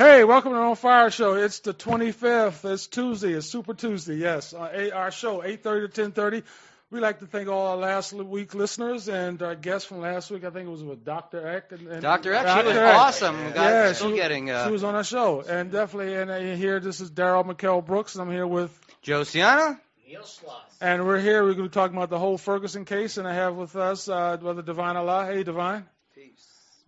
Hey, welcome to the OnFire Show. It's the 25th. It's Tuesday. It's Super Tuesday, yes. Our show, 8:30 to 10:30. We'd like to thank all our last week listeners and our guest from last week. I think it was with Dr. Eck. Dr. Eck, she was awesome. She was on our show. And definitely, and here, this is Daryl McKell Brooks, and I'm here with Joe Siana. Neil Schloss. And we're going to be talking about the whole Ferguson case, and I have with us Brother Divine Allah. Hey, Divine.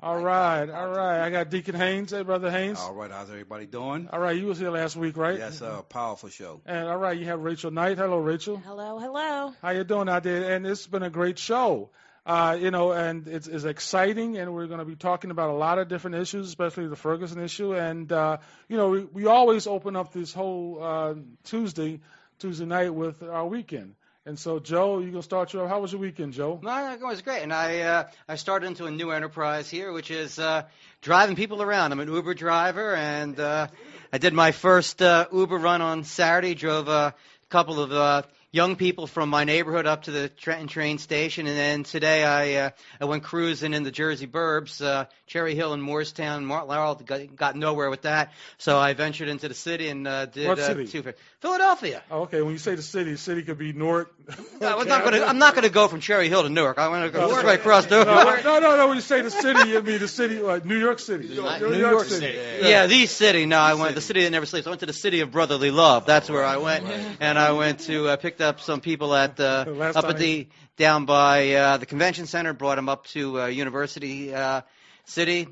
All right. I got Deacon Haynes. Hey, Brother Haynes. All right, how's everybody doing? All right, you was here last week, right? Yes, powerful show. And all right, you have Rachel Knight. Hello, Rachel. Hello. How you doing out there? And it's been a great show. And it's exciting, and we're going to be talking about a lot of different issues, especially the Ferguson issue. And, we always open up this whole Tuesday night with our weekend. And so, Joe, you're going to start your off. How was your weekend, Joe? No, it was great. And I started into a new enterprise here, which is driving people around. I'm an Uber driver, and I did my first Uber run on Saturday, drove a couple of young people from my neighborhood up to the Trenton train station. And then today I went cruising in the Jersey burbs, Cherry Hill and Moorestown. Mont Laurel got nowhere with that. So I ventured into the city and did What city? Philadelphia. Oh, okay, when you say the city could be Newark. I'm not going to go from Cherry Hill to Newark. I'm going to go right across the No. When you say the city, you mean the city, like New York City. New York City. Yeah, the city. No, I went the city that never sleeps. I went to the city of brotherly love. That's where I went, and I went to picked up some people at down by the convention center. Brought them up to University City.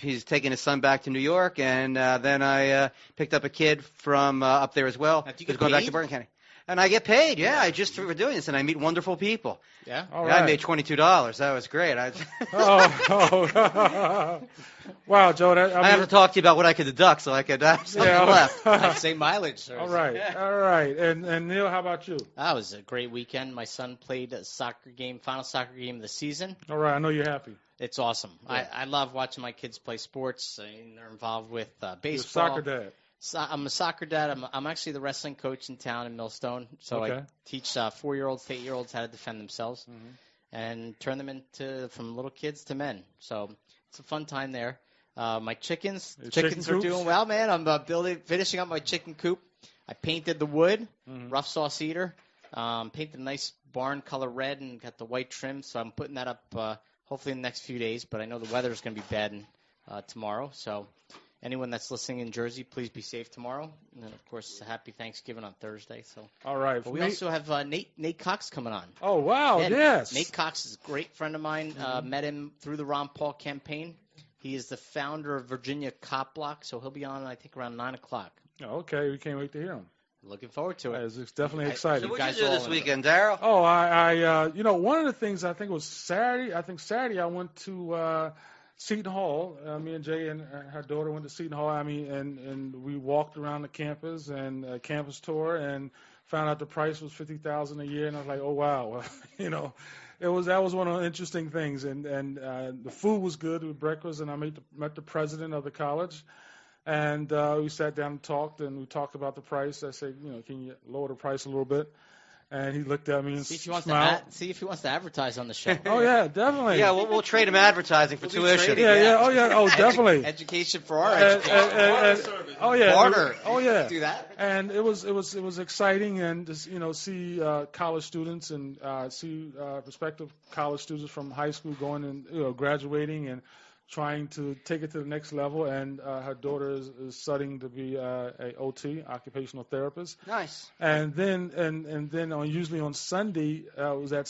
He's taking his son back to New York, and then I picked up a kid from up there as well. Who's going back to Bergen County. And I get paid, I just for doing this, and I meet wonderful people. Yeah? All right. I made $22. That was great. Wow, Joe. I have to talk to you about what I could deduct so I could have something left. I'd say mileage, sir. All right. And Neil, how about you? That was a great weekend. My son played a final soccer game of the season. All right, I know you're happy. It's awesome. Yeah. I love watching my kids play sports. They're involved with baseball. You're a soccer dad. I'm a soccer dad. I'm actually the wrestling coach in town in Millstone. So I teach 4-year-olds to 8-year-olds how to defend themselves and turn them from little kids to men. So it's a fun time there. My chickens are doing well, man. I'm finishing up my chicken coop. I painted the wood, rough saw cedar, painted a nice barn color red and got the white trim. So I'm putting that up hopefully in the next few days. But I know the weather's going to be bad tomorrow. So anyone that's listening in Jersey, please be safe tomorrow. And then, of course, happy Thanksgiving on Thursday. So, all right. But we also have Nate Cox coming on. Oh, wow, yes. Nate Cox is a great friend of mine. Met him through the Ron Paul campaign. He is the founder of Virginia CopBlock, so he'll be on, I think, around 9 o'clock. Okay, we can't wait to hear him. Looking forward to it. It's definitely exciting. So what did you do this weekend, Daryl? Oh, I one of the things I think was Saturday. I went to Seton Hall. Me and Jay and her daughter went to Seton Hall. And we walked around the campus and a campus tour and found out the price was $50,000 a year. And I was like, oh wow, that was one of the interesting things. And the food was good with breakfast. And I met the president of the college. And we sat down and talked, and we talked about the price. I said, can you lower the price a little bit? And he looked at me and smiled. See if he wants to advertise on the show. Oh, yeah, definitely. Yeah, we'll trade him advertising for tuition. Oh, definitely. Education for our education. Barter. Oh, yeah. Do that. And it was exciting, and to, see college students and see prospective college students from high school going and graduating and trying to take it to the next level, and her daughter is studying to be a OT, occupational therapist. Nice. And then usually on Sunday, I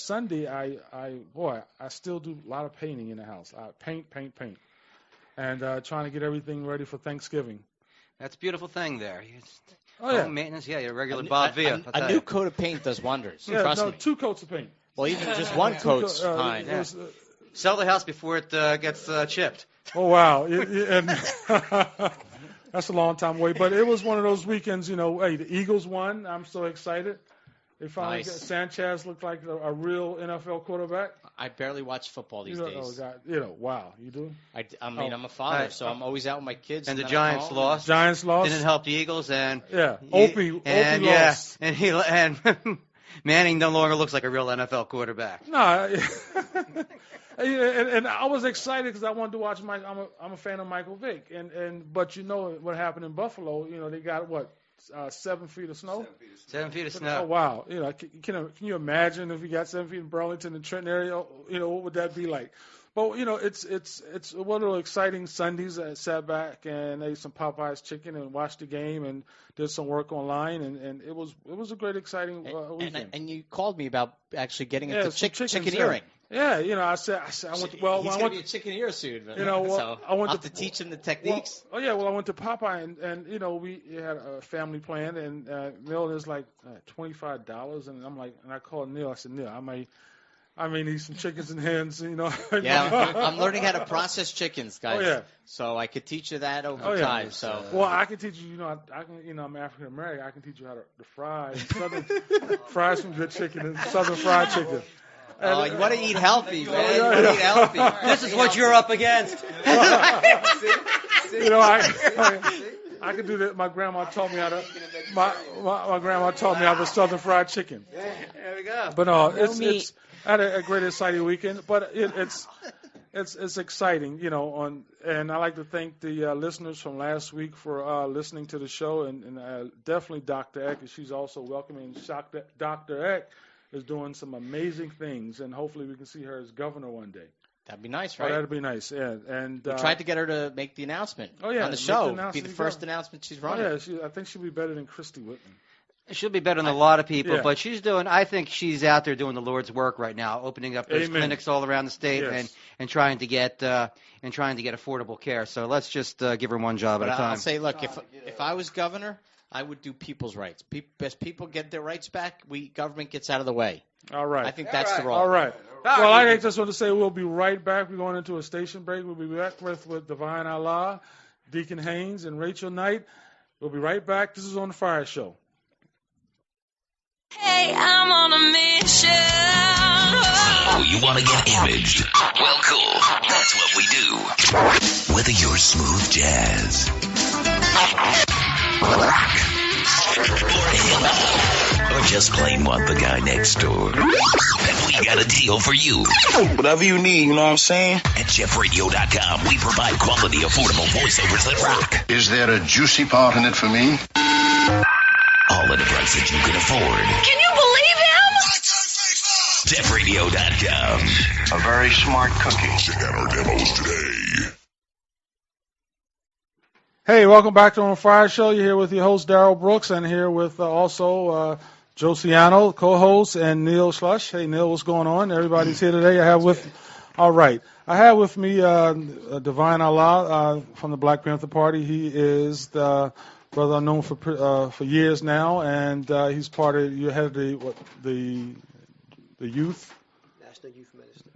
still do a lot of painting in the house. I paint, and trying to get everything ready for Thanksgiving. That's a beautiful thing there. Maintenance, your regular Bob Villa. A new coat of paint does wonders. Trust me. 2 coats of paint. Well, even just one coat's fine. Sell the house before it gets chipped. Oh, wow. And that's a long time away. But it was one of those weekends, hey, the Eagles won. I'm so excited. They finally got Sanchez looked like a real NFL quarterback. I barely watch football these days. Oh, God. Wow. You do? I'm a father, so I'm always out with my kids. And the Giants lost. Didn't help the Eagles. And Opie lost. And Manning no longer looks like a real NFL quarterback. No. And I was excited because I wanted to watch Mike. I'm a fan of Michael Vick, but you know what happened in Buffalo? You know, they got 7 feet of snow. 7 feet of snow. Oh wow! You know, can you imagine if you got 7 feet in Burlington and Trenton area? You know, what would that be like? But you know, it's one of those exciting Sundays. I sat back and ate some Popeye's chicken and watched the game and did some work online, and it was a great exciting weekend. And you called me about actually getting into chickens, chickeneering. Yeah, you know, I went. He's going to be a chickeneer soon. You know, so I went I'll have to teach him the techniques. I went to Popeye, and you know, we had a family plan, and Neil is like $25, and I'm like, and I called Neil. I said, Neil, I may need some chickens and hens, you know. Yeah, I'm learning how to process chickens, guys. Oh, yeah. So I could teach you that over time. Yeah. So. Well, I can teach you. You know, I'm African American. I can teach you how to fry fry some good chicken and southern fried chicken. Oh, you want to eat healthy, man. You Yeah, want to eat healthy. This is what you're up against. You know, I can do that. My grandma taught me how to. My grandma taught me how to southern fried chicken. There we go. But it's I had a great exciting weekend. But it's exciting, you know. And I like to thank the listeners from last week for listening to the show, and definitely Dr. Eck. She's also welcoming. Dr. Eck is doing some amazing things, and hopefully we can see her as governor one day. That'd be nice, right? Oh, that'd be nice, yeah. And we tried to get her to make the announcement on the show. It'd be the first announcement she's running. Oh, yeah, I think she'll be better than Christy Whitman. She'll be better than a lot of people, yeah. but I think she's out there doing the Lord's work right now, opening up those clinics all around the state, yes. and trying to get affordable care. So let's just give her one job at a time. I'll say, look, if I was governor, I would do people's rights. As people get their rights back, government gets out of the way. All right. I think that's the role. All right. Well, I just want to say we'll be right back. We're going into a station break. We'll be back with Divine Allah, Deacon Haynes, and Rachel Knight. We'll be right back. This is OnFire Show. Hey, I'm on a mission. Oh, you want to get imaged? Well, cool. That's what we do. Whether you're smooth jazz, rock, or hip-hop, or just plain want the guy next door, we got a deal for you. Whatever you need, you know what I'm saying? At JeffRadio.com, we provide quality, affordable voiceovers that rock. Is there a juicy part in it for me? All at a price that you can afford. Can you believe him? JeffRadio.com. A very smart cookie. Check out our demos today. Hey, welcome back to OnFire Show. You're here with your host, Darrell Brooks, and here with also Joe Ciano, co-host, and Neil Slush. Hey, Neil, what's going on? Everybody's here today. I have with me Divine Allah from the Black Panther Party. He is the brother I've known for years now, and he's part of, you're head of the youth?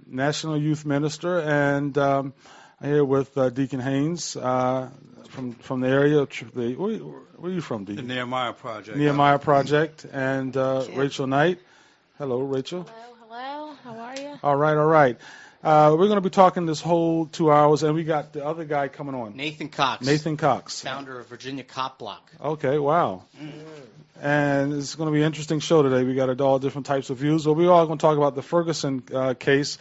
National Youth Minister. And I'm here with Deacon Haynes from the area. Where are you from, Deacon? The Nehemiah Project. Nehemiah Project. And Rachel Knight. Hello, Rachel. Hello. How are you? All right. We're going to be talking this whole 2 hours, and we got the other guy coming on. Nathan Cox. Founder of Virginia CopBlock. Okay, wow. And it's going to be an interesting show today. We got all different types of views. But we're all going to talk about the Ferguson case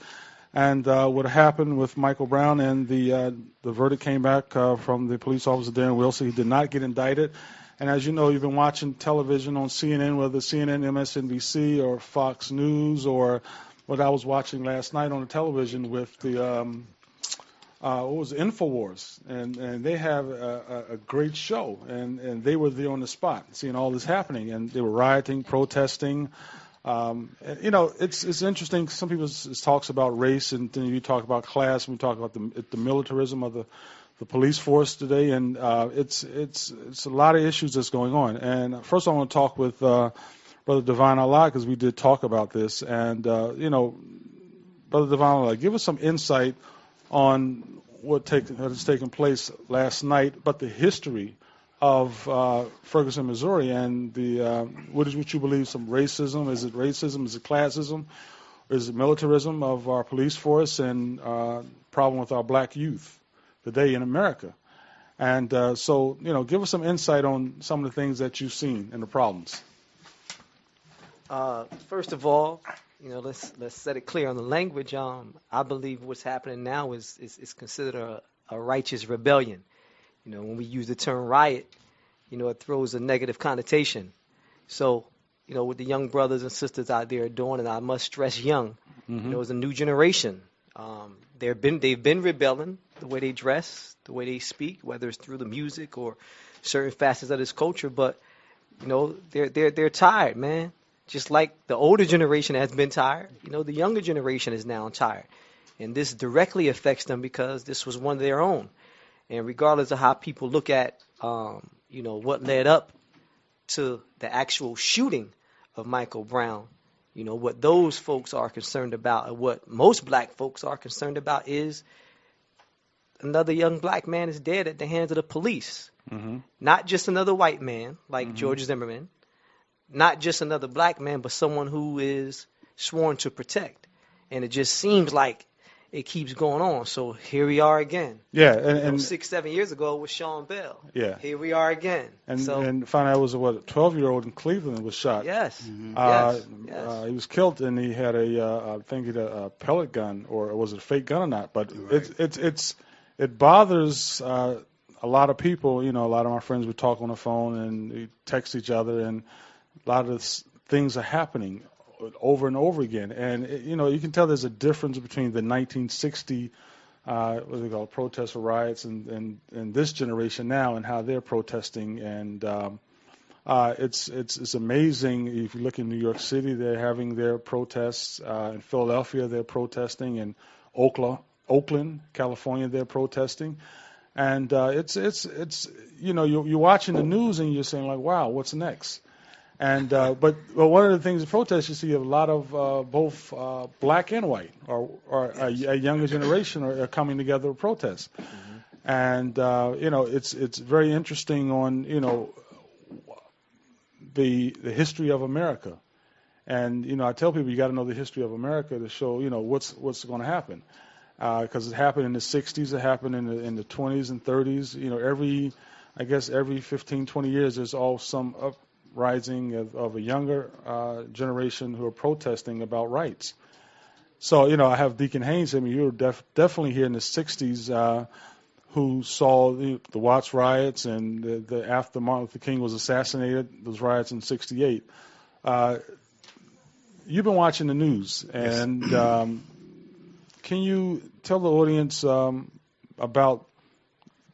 and what happened with Michael Brown, and the verdict came back from the police officer, Darren Wilson. He did not get indicted. And as you know, you've been watching television on CNN, whether CNN, MSNBC, or Fox News, or what I was watching last night on the television with the InfoWars, and they have a great show, and they were there on the spot, seeing all this happening, and they were rioting, protesting. And, you know, it's interesting. Some people talks about race, and then you talk about class, and we talk about the militarism of the police force today, and it's a lot of issues that's going on. And first, I want to talk with Brother Divine Allah, because we did talk about this. And, you know, Brother Divine Allah, give us some insight on what has taken place last night, but the history of Ferguson, Missouri, and what you believe, some racism? Is it racism? Is it classism? Or is it militarism of our police force, and problem with our black youth today in America? And so, you know, give us some insight on some of the things that you've seen and the problems. First of all, let's set it clear on the language. I believe what's happening now is considered a righteous rebellion. When we use the term riot, it throws a negative connotation. So, what the young brothers and sisters out there are doing, and I must stress young, it's a new generation. They've been rebelling the way they dress, the way they speak, whether it's through the music or certain facets of this culture. But they're tired, man. Just like the older generation has been tired, the younger generation is now tired, and this directly affects them because this was one of their own. And regardless of how people look at, what led up to the actual shooting of Michael Brown, what those folks are concerned about, and what most black folks are concerned about, is another young black man is dead at the hands of the police. Not just another white man like George Zimmerman, not just another black man, but someone who is sworn to protect. And it just seems like it keeps going on. So here we are again. Yeah, and 6-7 years ago with Sean Bell. Yeah. Here we are again. And found out it was a 12-year-old in Cleveland was shot. Yes. Yes. He was killed, and he had I think he had a pellet gun, or was it a fake gun or not? But it bothers a lot of people. A lot of my friends would talk on the phone and we text each other, and a lot of things are happening over and over again. And, you can tell there's a difference between the 1960, what they call protests or riots, and this generation now, and how they're protesting. And it's amazing. If you look in New York City, they're having their protests. In Philadelphia, they're protesting. In Oakland, California, they're protesting. And you're watching the news and you're saying, like, wow, what's next? And but one of the things in protests, you see a lot of both black and white, or a younger generation are coming together to protest. And it's very interesting on the history of America. And I tell people you got to know the history of America to show what's going to happen, because it happened in the 60s, it happened in the 20s and 30s. Every 15, 20 years there's some uprising of a younger generation who are protesting about rights. So, I have Deacon Haynes. You were definitely here in the 60s who saw the Watts riots and after Martin Luther King was assassinated, those riots in 68. You've been watching the news, and can you tell the audience about,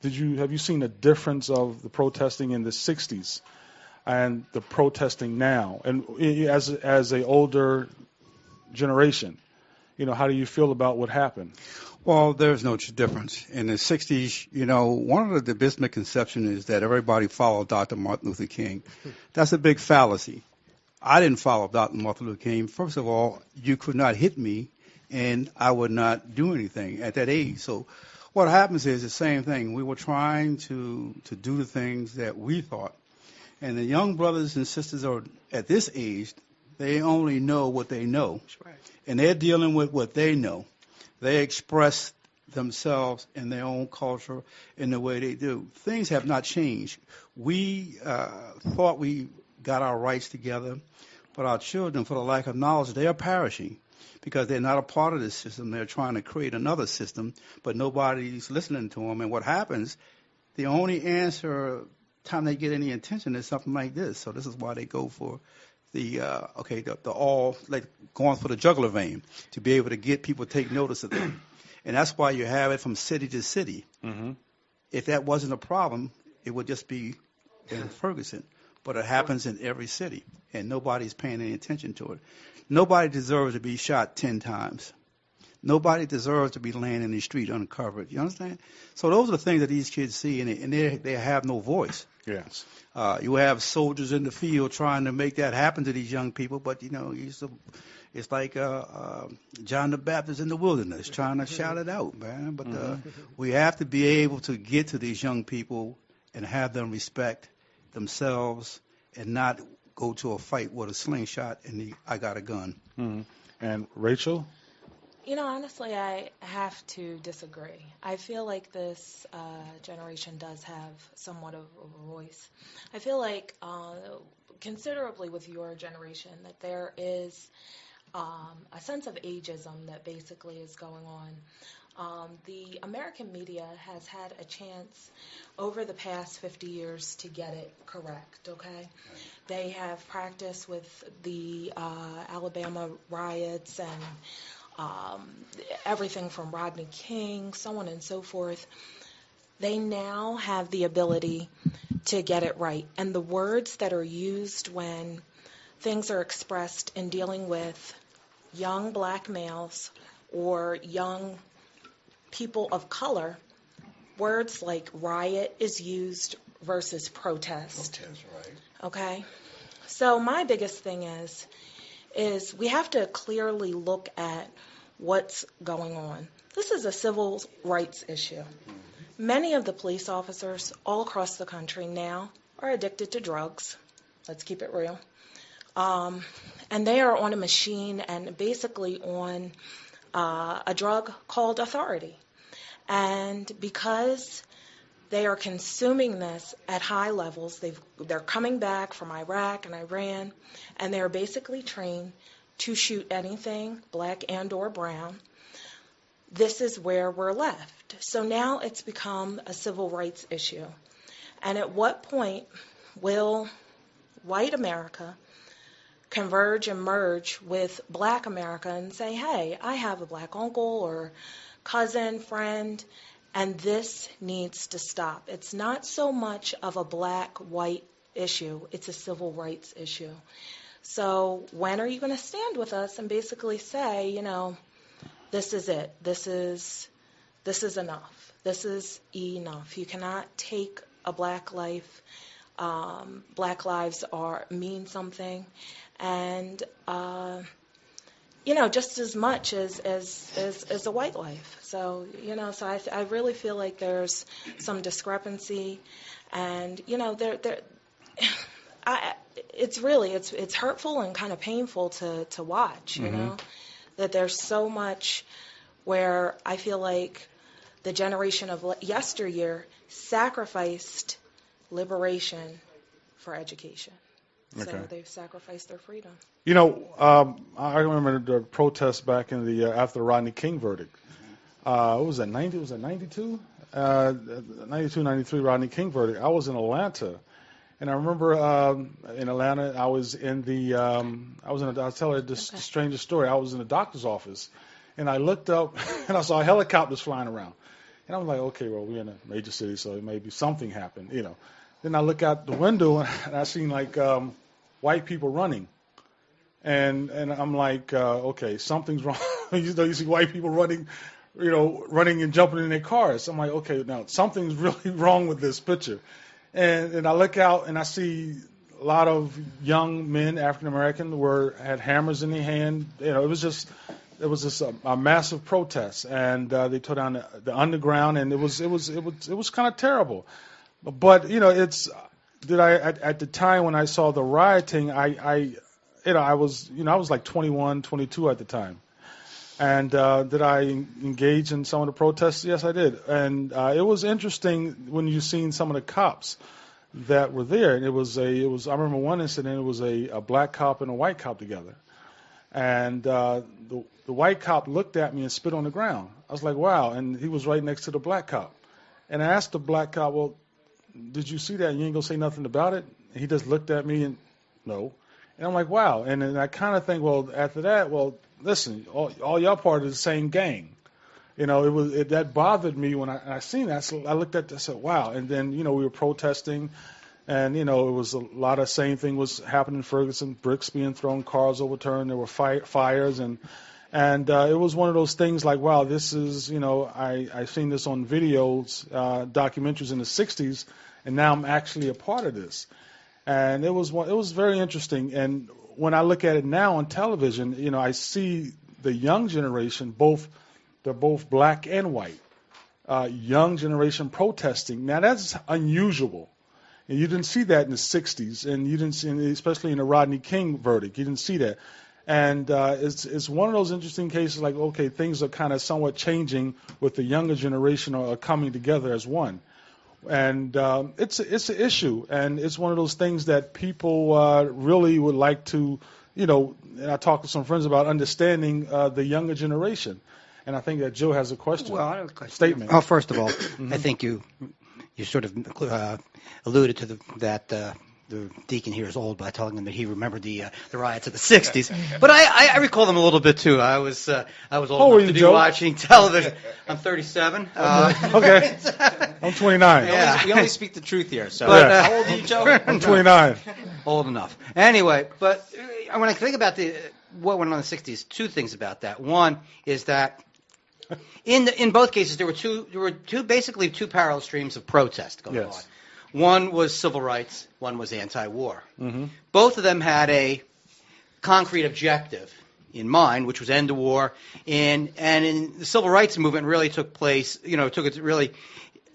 have you seen a difference of the protesting in the 60s and the protesting now, and as a older generation, how do you feel about what happened? Well, there's no difference. In the 60s, one of the biggest misconceptions is that everybody followed Dr. Martin Luther King. That's a big fallacy. I didn't follow Dr. Martin Luther King. First of all, you could not hit me, and I would not do anything at that age. So what happens is the same thing. We were trying to do the things that we thought. And the young brothers and sisters are at this age, they only know what they know. That's right. And they're dealing with what they know. They express themselves in their own culture in the way they do. Things have not changed. We thought we got our rights together, but our children, for the lack of knowledge, they are perishing because they're not a part of this system. They're trying to create another system, but nobody's listening to them. And what happens, the only answer time they get any attention is something like this. So this is why they go for the going for the jugular vein to be able to get people to take notice of them. And that's why you have it from city to city. Mm-hmm. If that wasn't a problem, it would just be in Ferguson. But it happens in every city, and nobody's paying any attention to it. Nobody deserves to be shot 10 times. Nobody deserves to be laying in the street uncovered. You understand? So those are the things that these kids see, and they have no voice. Yes. You have soldiers in the field trying to make that happen to these young people, but, it's like John the Baptist in the wilderness trying to shout it out, man. But we have to be able to get to these young people and have them respect themselves and not go to a fight with a slingshot and I got a gun. Mm-hmm. And Rachel? Honestly, I have to disagree. I feel like this generation does have somewhat of a voice. I feel like considerably with your generation that there is a sense of ageism that basically is going on. The American media has had a chance over the past 50 years to get it correct, okay? They have practiced with the Alabama riots and everything from Rodney King, so on and so forth. They now have the ability to get it right. And the words that are used when things are expressed in dealing with young black males or young people of color, words like riot is used versus protest. Protest, right. Okay? So my biggest thing is we have to clearly look at what's going on. This is a civil rights issue. Many of the police officers all across the country now are addicted to drugs. Let's keep it real. And they are on a machine and basically on a drug called authority. And because they are consuming this at high levels, they're coming back from Iraq and Iran, and they're basically trained to shoot anything, black and or brown. This is where we're left. So now it's become a civil rights issue. And at what point will white America converge and merge with black America and say, hey, I have a black uncle or cousin, friend, and this needs to stop. It's not so much of a black-white issue. It's a civil rights issue. So when are you going to stand with us and basically say, you know, this is it. This is enough. This is enough. You cannot take a black life. Black lives mean something. And, you know, just as much as a white life. So, you know, so I really feel like there's some discrepancy. And, you know, it's hurtful and kind of painful to watch, you know, that there's so much where I feel like the generation of yesteryear sacrificed liberation for education. Okay. So they've sacrificed their freedom. You know, I remember the protests back in the after the Rodney King verdict. What was that, 90? Was that 92? 92, 93 Rodney King verdict. I was in Atlanta. And I remember in Atlanta, I was in the, I'll tell you this strangest story. I was in the doctor's office, and I looked up, and I saw helicopters flying around. And I was like, okay, well, we're in a major city, so maybe something happened, you know. Then I look out the window, and I seen, like, white people running. And I'm like, okay, something's wrong. You know, you see white people running, you know, running and jumping in their cars. I'm like, okay, now something's really wrong with this picture. And I look out and I see a lot of young men, African American, had hammers in their hand. You know, it was just a massive protest, and they tore down the underground, and it was kind of terrible. But you know, at the time when I saw the rioting, I was like 21, 22 at the time. And did I engage in some of the protests? Yes, I did. And it was interesting when you seen some of the cops that were there. And it was I remember one incident. It was a black cop and a white cop together. And the white cop looked at me and spit on the ground. I was like, wow. And he was right next to the black cop. And I asked the black cop, well, did you see that? You ain't gonna say nothing about it? And he just looked at me and no. And I'm like, wow. And then I kind of think, well, after that, well, listen, all y'all part of the same gang. You know, that bothered me when I seen that. So I looked at that and said, wow. And then, you know, we were protesting, and, you know, it was a lot of same thing was happening in Ferguson, bricks being thrown, cars overturned, there were fires, and it was one of those things like, wow, this is, you know, I seen this on videos, documentaries in the 60s, and now I'm actually a part of this. And it was very interesting. And when I look at it now on television, you know, I see the young generation, they're both black and white, young generation protesting. Now that's unusual. And you didn't see that in the 60s, and you didn't see, especially in the Rodney King verdict, you didn't see that. And it's one of those interesting cases like, okay, things are kind of somewhat changing with the younger generation are coming together as one. And it's an issue, and it's one of those things that people really would like to, and I talked to some friends about understanding the younger generation. And I think that Joe has a question. Well, I have a question. Statement. Oh, first of all, I think you sort of alluded to the deacon here is old by telling him that he remembered the riots of the '60s. But I recall them a little bit too. I was old enough to be watching television. I'm 37. Okay. I'm 29. Yeah. We only speak the truth here. So, But, how old are you, Joe? I'm 29. Old enough. Anyway, but when I think about what went on in the '60s, two things about that. One is that in both cases there were basically two parallel streams of protest going on. One was civil rights, one was anti-war. Mm-hmm. Both of them had a concrete objective in mind, which was end the war. And in the civil rights movement really took place, took it really,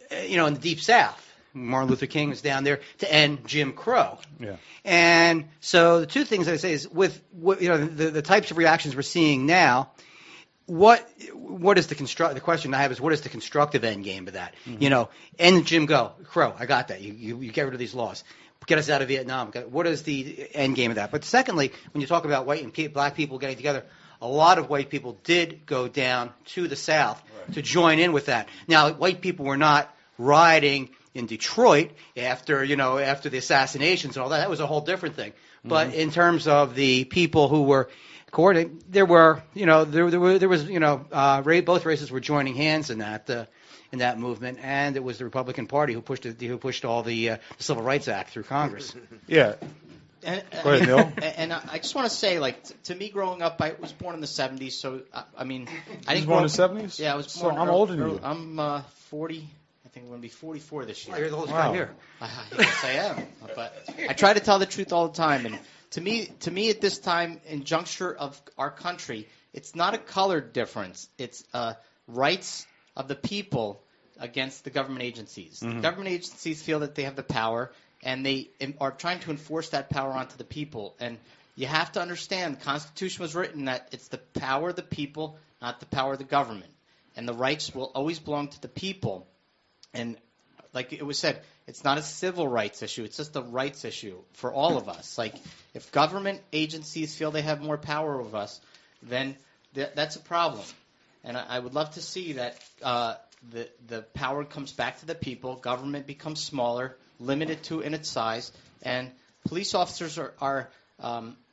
in the Deep South. Martin Luther King was down there to end Jim Crow. Yeah. And so the two things I say is with the types of reactions we're seeing now. What is the question I have is what is the constructive end game of that? Mm-hmm. End Jim Crow. I got that. You get rid of these laws. Get us out of Vietnam. What is the end game of that? But secondly, when you talk about white and black people getting together, a lot of white people did go down to the South to join in with that. Now, white people were not rioting in Detroit after the assassinations and all that. That was a whole different thing. Mm-hmm. But in terms of the people who were there was both races were joining hands in that movement, and it was the Republican Party who pushed all the Civil Rights Act through Congress. Yeah. Go ahead, Neil. And I just want to say, to me, growing up, I was born in the '70s, so I didn't. You was born in the '70s? Yeah, I was born. So I'm older than you. I'm 40. I think I'm going to be 44 this year. Oh, you're the oldest guy here. Yes, I am. But I try to tell the truth all the time, and to me, at this time in juncture of our country, it's not a color difference. It's rights of the people against the government agencies. Mm-hmm. The government agencies feel that they have the power, and they are trying to enforce that power onto the people. And you have to understand, the Constitution was written that it's the power of the people, not the power of the government. And the rights will always belong to the people. And like it was said, it's not a civil rights issue. It's just a rights issue for all of us. Like, if government agencies feel they have more power over us, then that's a problem. And I would love to see that the power comes back to the people, government becomes smaller, limited in its size, and police officers are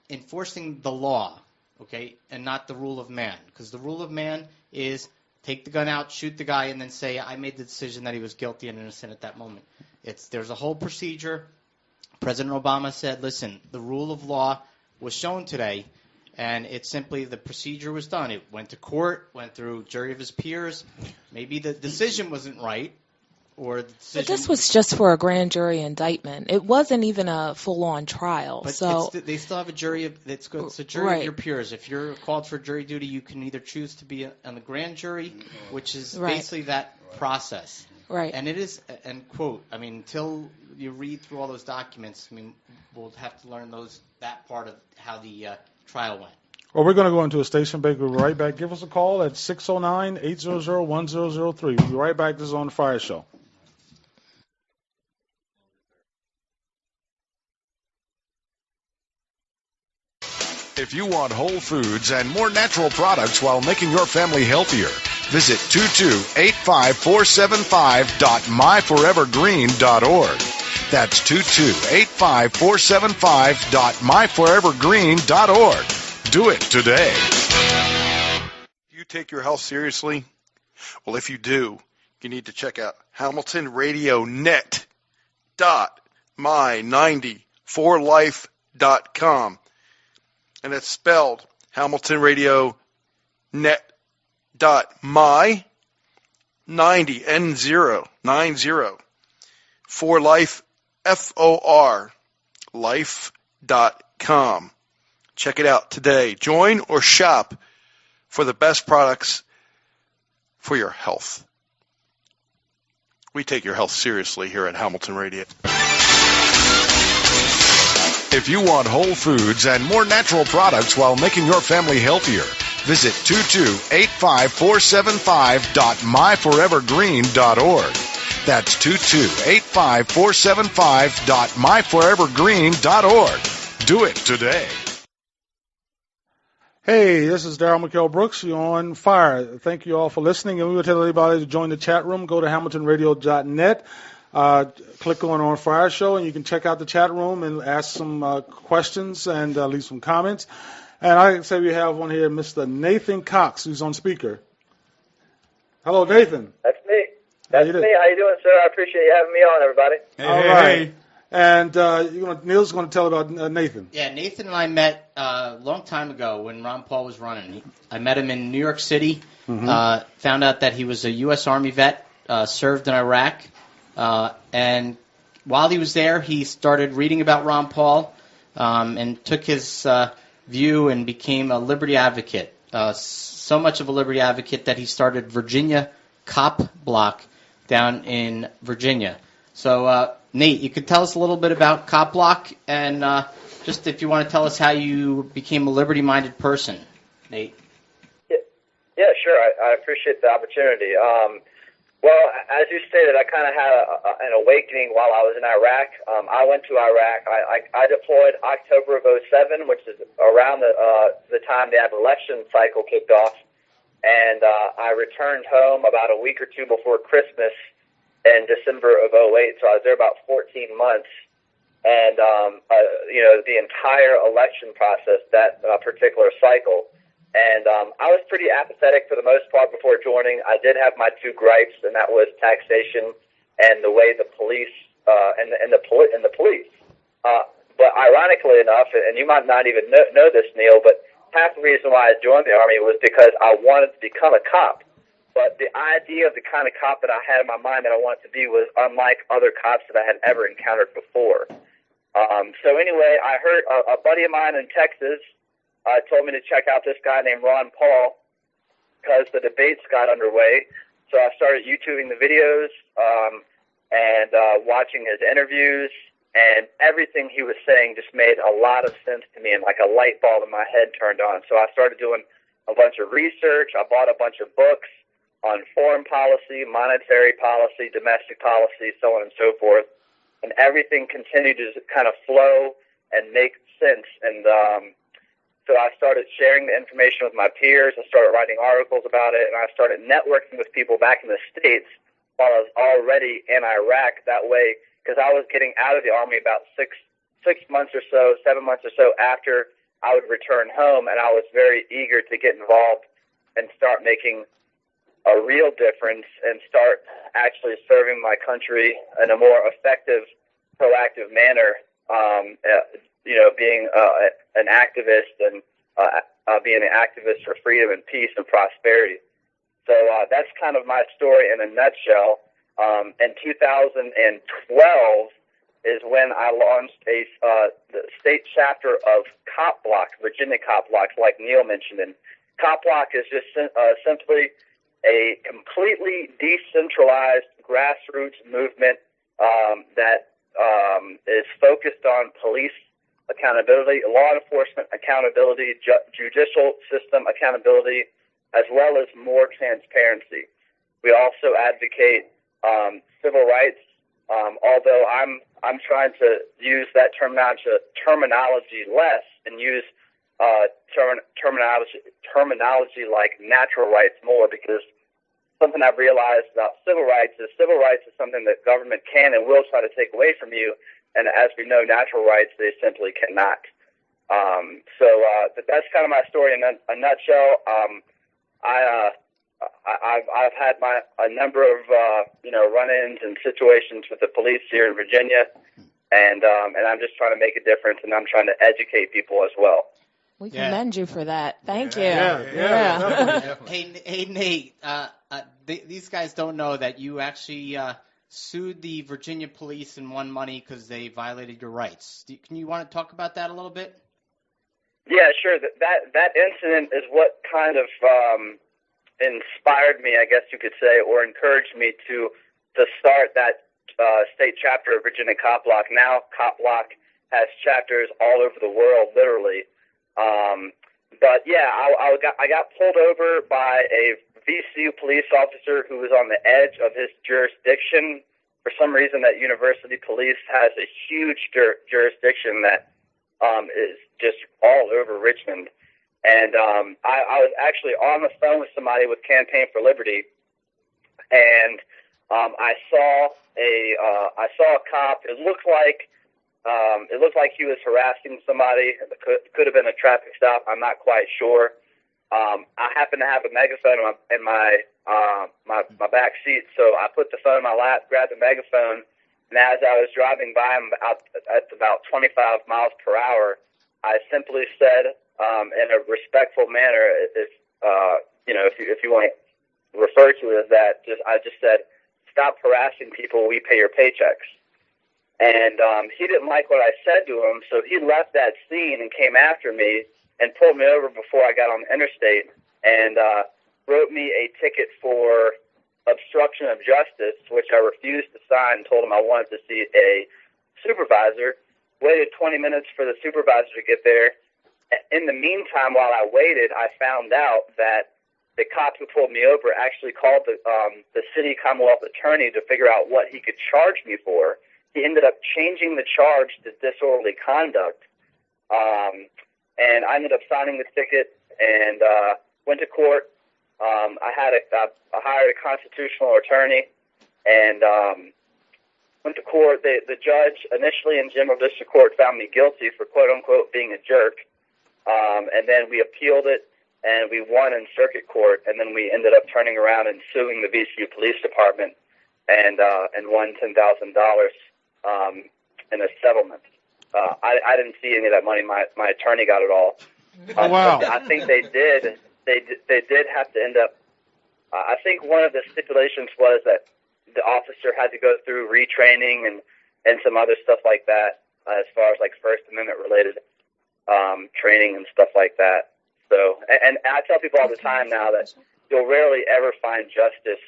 enforcing the law, okay, and not the rule of man. Because the rule of man is take the gun out, shoot the guy, and then say, I made the decision that he was guilty and innocent at that moment. There's a whole procedure. President Obama said, listen, the rule of law was shown today, and it's simply the procedure was done. It went to court, went through jury of his peers. Maybe the decision wasn't right, or the decision... But this was just for a grand jury indictment. It wasn't even a full-on trial. But they still have a jury it's a jury of your Right. peers. If you're called for jury duty, you can either choose to be on the grand jury, which is basically that process. Right. And it is, and quote, until you read through all those documents, we'll have to learn that part of how the trial went. Well, we're going to go into a station break. We'll be right back. Give us a call at 609-800-1003. We'll be right back. This is On the Fire Show. If you want whole foods and more natural products while making your family healthier, visit 2285475.myforevergreen.org. That's 2285475.myforevergreen.org. Do it today. You take your health seriously? Well, if you do, you need to check out HamiltonRadioNet.my94life.com. And it's spelled HamiltonRadioNet.my 90 N0 for life FOR life.com. Check it out today. Join or shop for the best products for your health. We take your health seriously here at Hamilton Radio. If you want whole foods and more natural products while making your family healthier, visit 2285475.myforevergreen.org. That's 2285475.myforevergreen.org. Do it today. Hey, this is Darryl McKell Brooks. You're on fire. Thank you all for listening. And we will tell everybody to join the chat room. Go to HamiltonRadio.net. Click on Fire Show, and you can check out the chat room and ask some questions and leave some comments. And I can say we have on here Mr. Nathan Cox, who's on speaker. Hello, Nathan. That's me. That's me. How you doing, sir? I appreciate you having me on, everybody. All right. And Neil's going to tell about Nathan. Yeah, Nathan and I met a long time ago when Ron Paul was running. I met him in New York City, found out that he was a U.S. Army vet, served in Iraq, and while he was there, he started reading about Ron Paul and took his view and became a liberty advocate. So much of a liberty advocate that he started Virginia CopBlock down in Virginia. So, Nate, you could tell us a little bit about CopBlock and just if you want to tell us how you became a liberty-minded person, Nate. Yeah, sure. I appreciate the opportunity. Well, as you stated, I kind of had an awakening while I was in Iraq. I went to Iraq. I deployed October of 2007, which is around the time the election cycle kicked off. And I returned home about a week or two before Christmas in December of 2008. So I was there about 14 months. And, the entire election process, that particular cycle. And I was pretty apathetic for the most part before joining. I did have my two gripes, and that was taxation and the way the police and the police. But ironically enough, and you might not even know this, Neil, but half the reason why I joined the Army was because I wanted to become a cop. But the idea of the kind of cop that I had in my mind that I wanted to be was unlike other cops that I had ever encountered before. So anyway, I heard a buddy of mine in Texas told me to check out this guy named Ron Paul because the debates got underway. So I started YouTubing the videos and watching his interviews, and everything he was saying just made a lot of sense to me, and like a light bulb in my head turned on. So I started doing a bunch of research. I bought a bunch of books on foreign policy, monetary policy, domestic policy, so on and so forth. And everything continued to kind of flow and make sense. And so I started sharing the information with my peers. I started writing articles about it, and I started networking with people back in the States while I was already in Iraq that way, because I was getting out of the Army about 6 months or so, 7 months or so after I would return home, and I was very eager to get involved and start making a real difference and start actually serving my country in a more effective, proactive manner, being an activist and being an activist for freedom and peace and prosperity. So that's kind of my story in a nutshell. In 2012 is when I launched the state chapter of CopBlock, Virginia CopBlock, like Neil mentioned. And CopBlock is just simply a completely decentralized grassroots movement that is focused on police accountability, law enforcement accountability, judicial system accountability, as well as more transparency. We also advocate civil rights, although I'm trying to use that terminology less and use terminology like natural rights more, because something I've realized about civil rights is something that government can and will try to take away from you, and as we know, natural rights, they simply cannot. But that's kind of my story in a nutshell. I've had a number of run-ins and situations with the police here in Virginia, and I'm just trying to make a difference, and I'm trying to educate people as well. We commend you for that. Thank you. Yeah. Hey, Nate, these guys don't know that you actually sued the Virginia police and won money because they violated your rights. Can you want to talk about that a little bit? Yeah, sure. That incident is what kind of inspired me, I guess you could say, or encouraged me to start that state chapter of Virginia CopBlock. Now CopBlock has chapters all over the world, literally. But yeah, I got pulled over by a VCU police officer who was on the edge of his jurisdiction. For some reason, that university police has a huge jurisdiction that is just all over Richmond. And I was actually on the phone with somebody with Campaign for Liberty, and I saw a cop. It looked like he was harassing somebody. It could have been a traffic stop. I'm not quite sure. I happened to have a megaphone in my back seat, so I put the phone in my lap, grabbed the megaphone, and as I was driving by him at about 25 miles per hour, I simply said, in a respectful manner, if you want to refer to it as that, I just said, "Stop harassing people. We pay your paychecks." And he didn't like what I said to him, so he left that scene and came after me and pulled me over before I got on the interstate and wrote me a ticket for obstruction of justice, which I refused to sign and told him I wanted to see a supervisor. Waited 20 minutes for the supervisor to get there. In the meantime, while I waited, I found out that the cop who pulled me over actually called the city Commonwealth attorney to figure out what he could charge me for. He ended up changing the charge to disorderly conduct. And I ended up signing the ticket and went to court. I hired a constitutional attorney and went to court. The judge initially in general district court found me guilty for quote unquote being a jerk. And then we appealed it and we won in circuit court. And then we ended up turning around and suing the VCU Police Department and won $10,000 in a settlement. I didn't see any of that money. My attorney got it all. Oh, wow. I think they did. They did have to end up. I think one of the stipulations was that the officer had to go through retraining and some other stuff like that, as far as like First Amendment related training and stuff like that. So, and I tell people all the time now that you'll rarely ever find justice,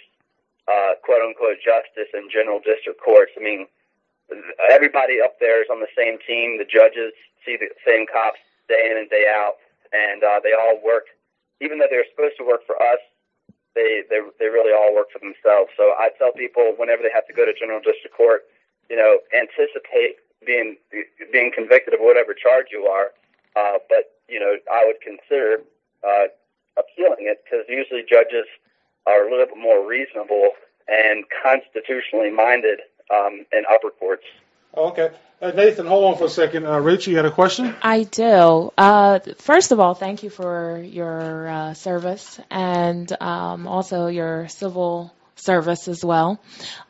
quote unquote justice, in general district courts. I mean, everybody up there is on the same team. The judges see the same cops day in and day out, and they all work. Even though they're supposed to work for us, they really all work for themselves. So I tell people whenever they have to go to general district court, anticipate being convicted of whatever charge you are. But I would consider appealing it because usually judges are a little bit more reasonable and constitutionally minded in upper courts. Okay. Nathan, hold on for a second. Rachel, you had a question? I do. First of all, thank you for your service and also your civil service as well.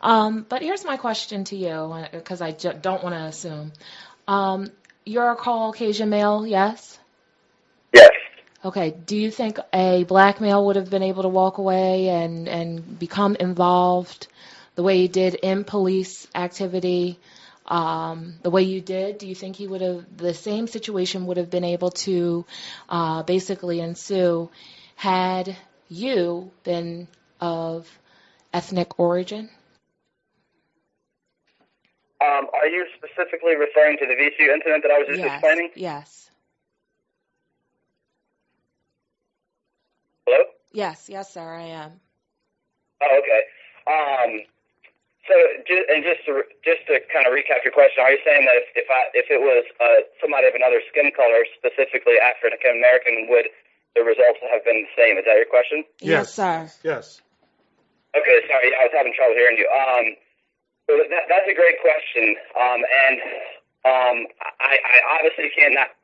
But here's my question to you, because I don't want to assume. You're a Caucasian male, yes? Yes. Okay. Do you think a black male would have been able to walk away and become involved the way you did in police activity, the way you did? Do you think he would have, the same situation would have been able to basically ensue had you been of ethnic origin? Are you specifically referring to the VCU incident that I was just explaining? Yes. Hello? Yes, sir, I am. Oh, okay. So, just to kind of recap your question, are you saying that if it was somebody of another skin color, specifically African American, would the results have been the same? Is that your question? Yes, sir. Yes. Okay, sorry, I was having trouble hearing you. So that's a great question, and I obviously cannot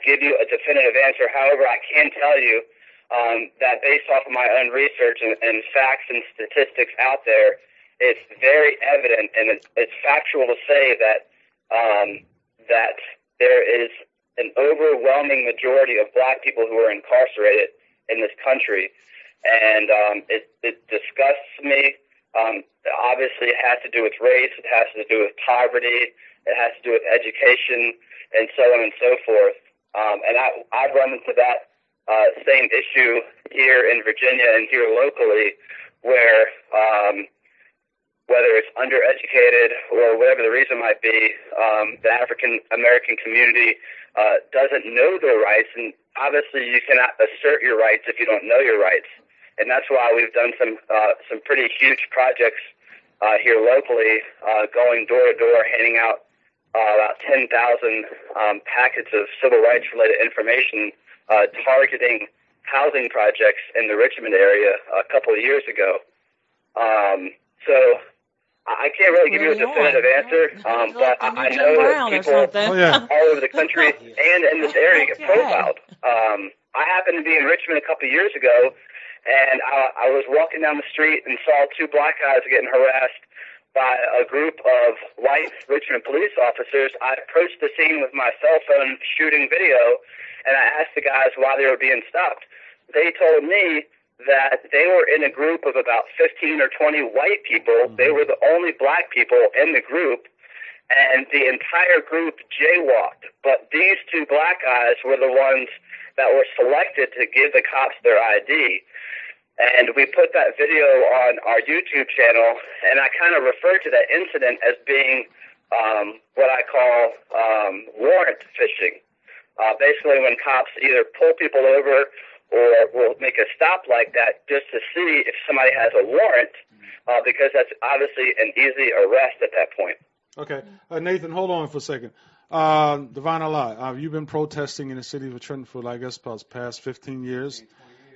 give you a definitive answer. However, I can tell you that based off of my own research and facts and statistics out there, it's very evident and it's factual to say that that there is an overwhelming majority of black people who are incarcerated in this country, and it disgusts me. Obviously, it has to do with race, it has to do with poverty, it has to do with education, and so on and so forth. And I've run into that same issue here in Virginia and here locally, where whether it's undereducated or whatever the reason might be, the African American community doesn't know their rights, and obviously you cannot assert your rights if you don't know your rights. And that's why we've done some pretty huge projects here locally, going door to door, handing out about 10,000 packets of civil rights related information targeting housing projects in the Richmond area a couple of years ago. So I can't really give you a definitive answer, but I know that people all over the country and in this area get profiled. I happened to be in Richmond a couple of years ago, and I was walking down the street and saw two black guys getting harassed by a group of white Richmond police officers. I approached the scene with my cell phone shooting video, and I asked the guys why they were being stopped. They told me that they were in a group of about 15 or 20 white people. They were the only black people in the group, and the entire group jaywalked. But these two black guys were the ones that were selected to give the cops their ID. And we put that video on our YouTube channel, and I kind of refer to that incident as being what I call warrant fishing. Basically, when cops either pull people over or will make a stop like that just to see if somebody has a warrant, because that's obviously an easy arrest at that point. Okay. Nathan, hold on for a second. Divine Allah, you've been protesting in the city of Trenton for, I guess, about the past 15 years.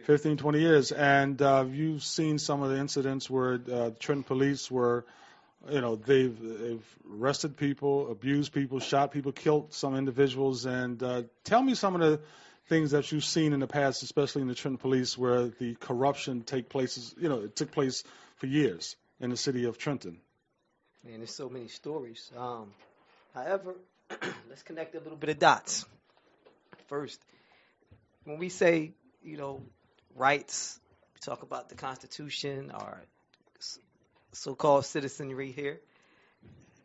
15, 20 years, and you've seen some of the incidents where Trenton police were, they've arrested people, abused people, shot people, killed some individuals, and tell me some of the things that you've seen in the past, especially in the Trenton police, where the corruption took place for years in the city of Trenton. Man, there's so many stories. However, let's connect a little bit of dots. First, when we say, rights, we talk about the Constitution, our so-called citizenry here.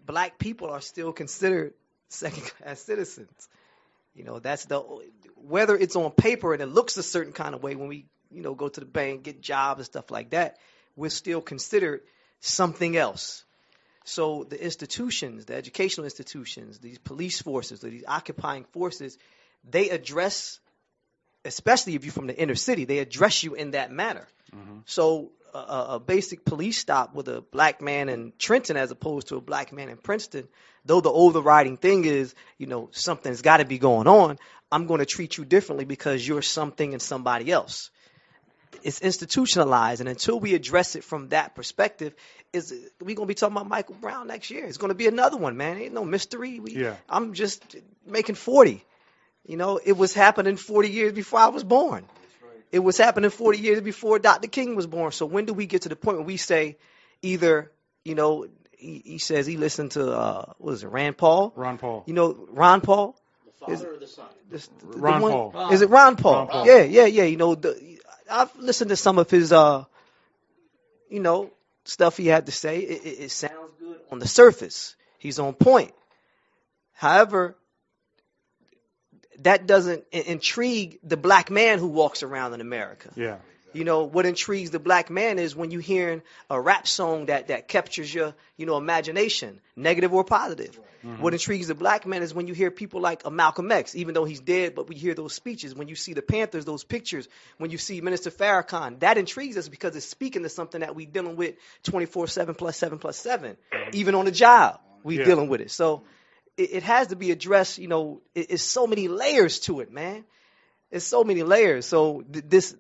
Black people are still considered second-class citizens. That's whether it's on paper and it looks a certain kind of way when we, go to the bank, get jobs and stuff like that, we're still considered something else. So the institutions, the educational institutions, these police forces, these occupying forces, they address, especially if you're from the inner city, they address you in that manner. Mm-hmm. So a basic police stop with a black man in Trenton as opposed to a black man in Princeton, though the overriding thing is, something's got to be going on, I'm going to treat you differently because you're something and somebody else. It's institutionalized, and until we address it from that perspective, we're going to be talking about Michael Brown next year. It's going to be another one, man. Ain't no mystery. I'm just making 40. It was happening 40 years before I was born. It was happening 40 years before Dr. King was born. So when do we get to the point where we say either, he says he listened to, Rand Paul? Ron Paul. Ron Paul? The father or the son? Ron Paul. Is it Ron Paul? Ron Paul. Yeah. I've listened to some of his, stuff he had to say. It sounds good on the surface. He's on point. However, that doesn't intrigue the black man who walks around in America. Yeah. What intrigues the black man is when you're hearing a rap song that captures your, imagination, negative or positive. Mm-hmm. What intrigues the black man is when you hear people like a Malcolm X, even though he's dead, but we hear those speeches. When you see the Panthers, those pictures, when you see Minister Farrakhan, that intrigues us because it's speaking to something that we're dealing with 24/7 plus 7 plus 7. Mm-hmm. Even on the job, we're dealing with it. So it has to be addressed. It's so many layers to it, man. It's so many layers. So this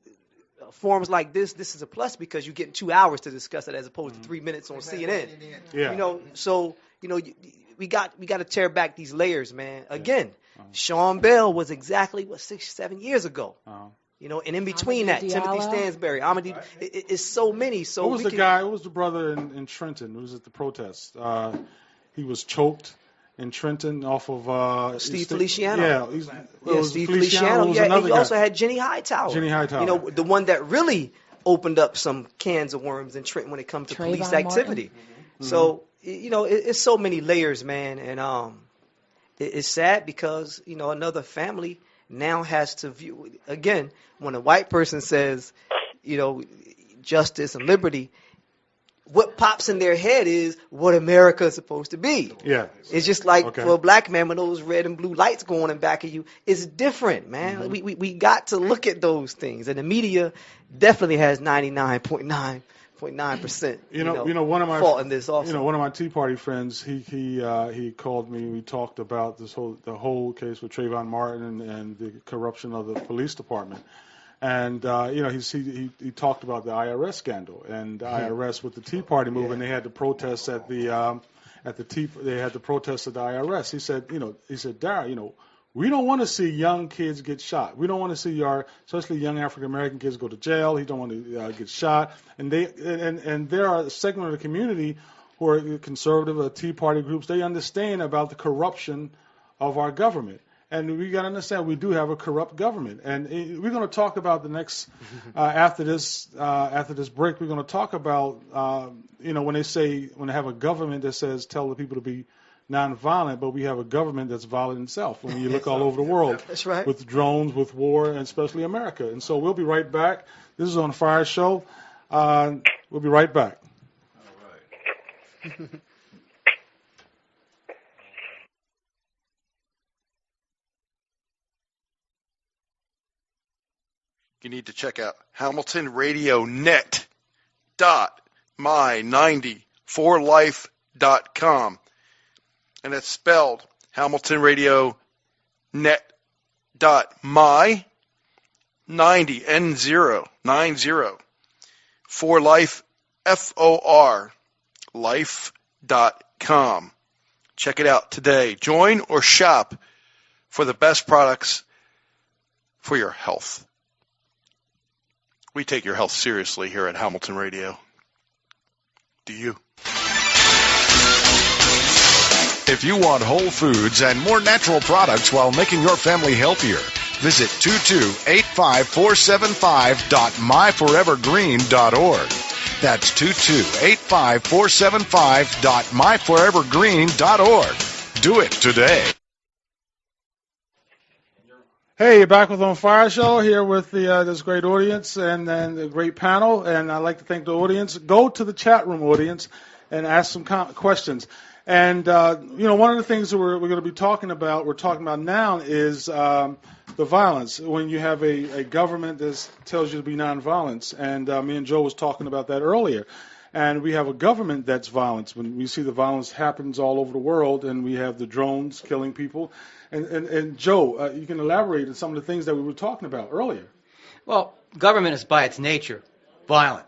forums like this is a plus because you're getting 2 hours to discuss it as opposed to 3 minutes on CNN. Yeah. We got to tear back these layers, man. Again, Sean Bell was exactly 6-7 years ago. And in between that, Timothy Stansbury, it's so many. So who was Who was the brother in Trenton who was at the protest? He was choked in Trenton off of Steve Feliciano. Steve Feliciano. Yeah, he also had Jenny Hightower. The one that really opened up some cans of worms in Trenton when it comes to police activity. Mm-hmm. So, it's so many layers, man, and it's sad because another family now has to view again when a white person says, justice and liberty. What pops in their head is what America is supposed to be. Yeah. It's just like for a black man with those red and blue lights going in back of you, it's different, man. Mm-hmm. We got to look at those things. And the media definitely has 99.9% 99.9%. You know, one of my fault in this also. You know, one of my Tea Party friends, he called me. We talked about the whole case with Trayvon Martin and the corruption of the police department. And you know, he talked about the IRS scandal and the IRS with the Tea Party movement. They had the protests at the IRS. He said, Dara, you know, we don't want to see young kids get shot. We don't want to see especially young African American kids go to jail. He don't want to get shot. And there are a segment of the community who are conservative, Tea Party groups. They understand about the corruption of our government. And we got to understand we do have a corrupt government. And we're going to talk about the next after this break. We're going to talk about when they have a government that says tell the people to be nonviolent, but we have a government that's violent itself. When you look all over the world, that's right, with drones, with war, and especially America. And so we'll be right back. This is OnFire Show. We'll be right back. All right. You need to check out HamiltonRadioNet.my94life.com. And it's spelled HamiltonRadioNet.my 90 N0 for life FOR life.com. Check it out today. Join or shop for the best products for your health. We take your health seriously here at Hamilton Radio. Do you? If you want whole foods and more natural products while making your family healthier, visit 2285475.myforevergreen.org. That's 2285475.myforevergreen.org. Do it today. Hey, you're back with OnFire Show here with this great audience and the great panel. And I'd like to thank the audience. Go to the chat room, audience, and ask some questions. And, one of the things that we're going to be talking about now is the violence. When you have a government that tells you to be nonviolent. And me and Joe was talking about that earlier. And we have a government that's violent. When we see the violence happens all over the world, and we have the drones killing people. And Joe, you can elaborate on some of the things that we were talking about earlier. Well, government is by its nature violent.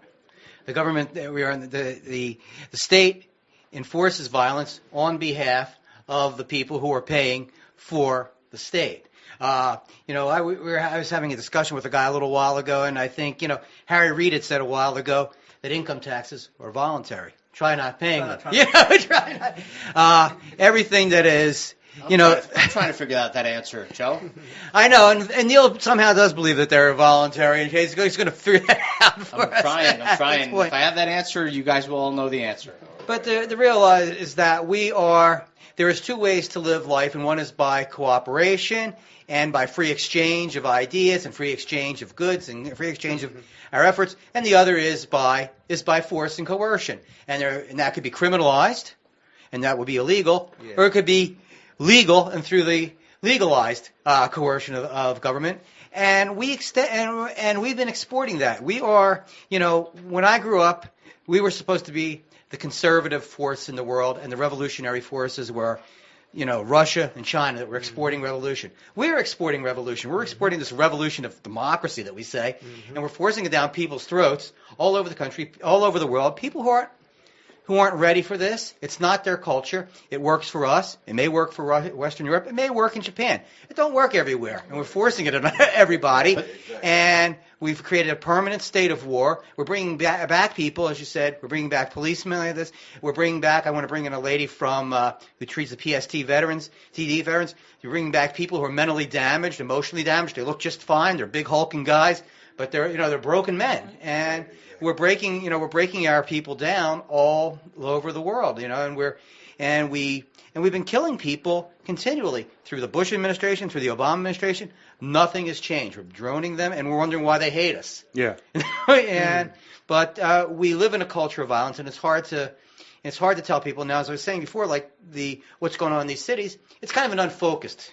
The government, the state enforces violence on behalf of the people who are paying for the state. I was having a discussion with a guy a little while ago, and I think, Harry Reid had said a while ago that income taxes are voluntary. Try not paying them. Try not. Everything that is... I'm trying to figure out that answer, Joe. I know, and Neil somehow does believe that they're voluntary, and he's going to figure that out for us. I'm trying. If I have that answer, you guys will all know the answer. But the real is that there is two ways to live life, and one is by cooperation and by free exchange of ideas and free exchange of goods and free exchange of our efforts, and the other is by force and coercion. And that could be criminalized, and that would be illegal, or it could be legal and through the legalized coercion of government, and we've been exporting that. We are, when I grew up, we were supposed to be the conservative force in the world, and the revolutionary forces were, Russia and China that were exporting revolution. We're exporting revolution. We're exporting this revolution of democracy that we say, and we're forcing it down people's throats all over the country, all over the world. People who aren't ready for this. It's not their culture. It works for us. It may work for Western Europe. It may work in Japan. It don't work everywhere, and we're forcing it on everybody. And we've created a permanent state of war. We're bringing back people, as you said. We're bringing back policemen like this. We're bringing back. I want to bring in a lady from who treats the TD veterans. You're bringing back people who are mentally damaged, emotionally damaged. They look just fine. They're big hulking guys, but they're broken men. And we're breaking our people down all over the world, and we've been killing people continually through the Bush administration, through the Obama administration. Nothing has changed. We're droning them, and we're wondering why they hate us. Yeah. But we live in a culture of violence, and it's hard to It's hard to tell people now, as I was saying before, like what's going on in these cities. It's kind of an unfocused.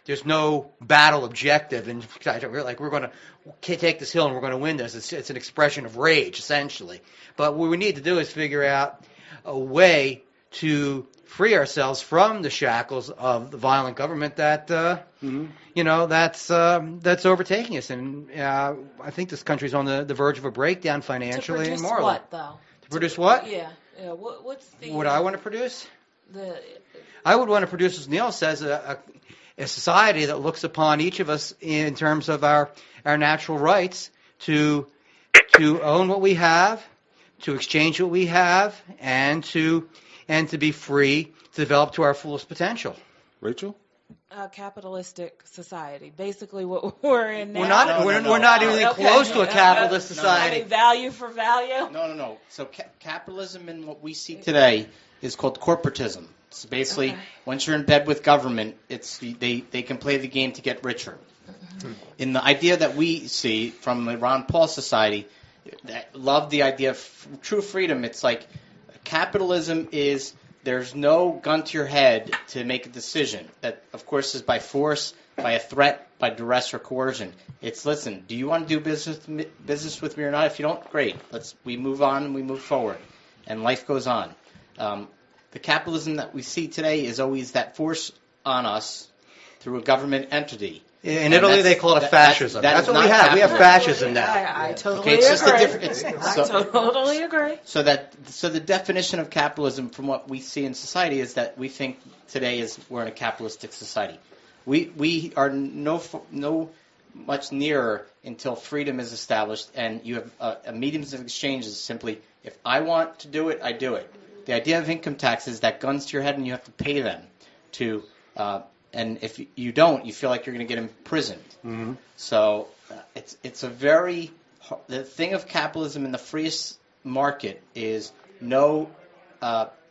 There's no battle objective, and we're going to take this hill and we're going to win this. It's an expression of rage, essentially. But what we need to do is figure out a way to free ourselves from the shackles of the violent government that that's overtaking us. And I think this country's on the verge of a breakdown financially and morally. What though? To produce what? Yeah. What's the? What I want to produce? I would want to produce, as Neil says, a society that looks upon each of us in terms of our natural rights to own what we have, to exchange what we have, and to be free to develop to our fullest potential. Rachel? A capitalistic society. Basically, what we're in now. We're not even close to a capitalist society. Value for value? No. So capitalism in what we see today is called corporatism. So basically, once you're in bed with government, they can play the game to get richer. In the idea that we see from the Ron Paul Society, love the idea of true freedom. It's like capitalism is there's no gun to your head to make a decision. That, of course, is by force, by a threat, by duress or coercion. It's, listen, do you want to do business with me or not? If you don't, great. We move on and we move forward. And life goes on. The capitalism that we see today is always that force on us through a government entity. In Italy, they call it a fascism. That's what we have. We have fascism now. I totally agree. I totally agree. So the definition of capitalism from what we see in society is that we think today we're in a capitalistic society. We are no much nearer until freedom is established, and you have a mediums of exchange is simply, if I want to do it, I do it. The idea of income tax is that guns to your head and you have to pay them to. And if you don't, you feel like you're going to get imprisoned. Mm-hmm. So it's a very the thing of capitalism in the freest market is no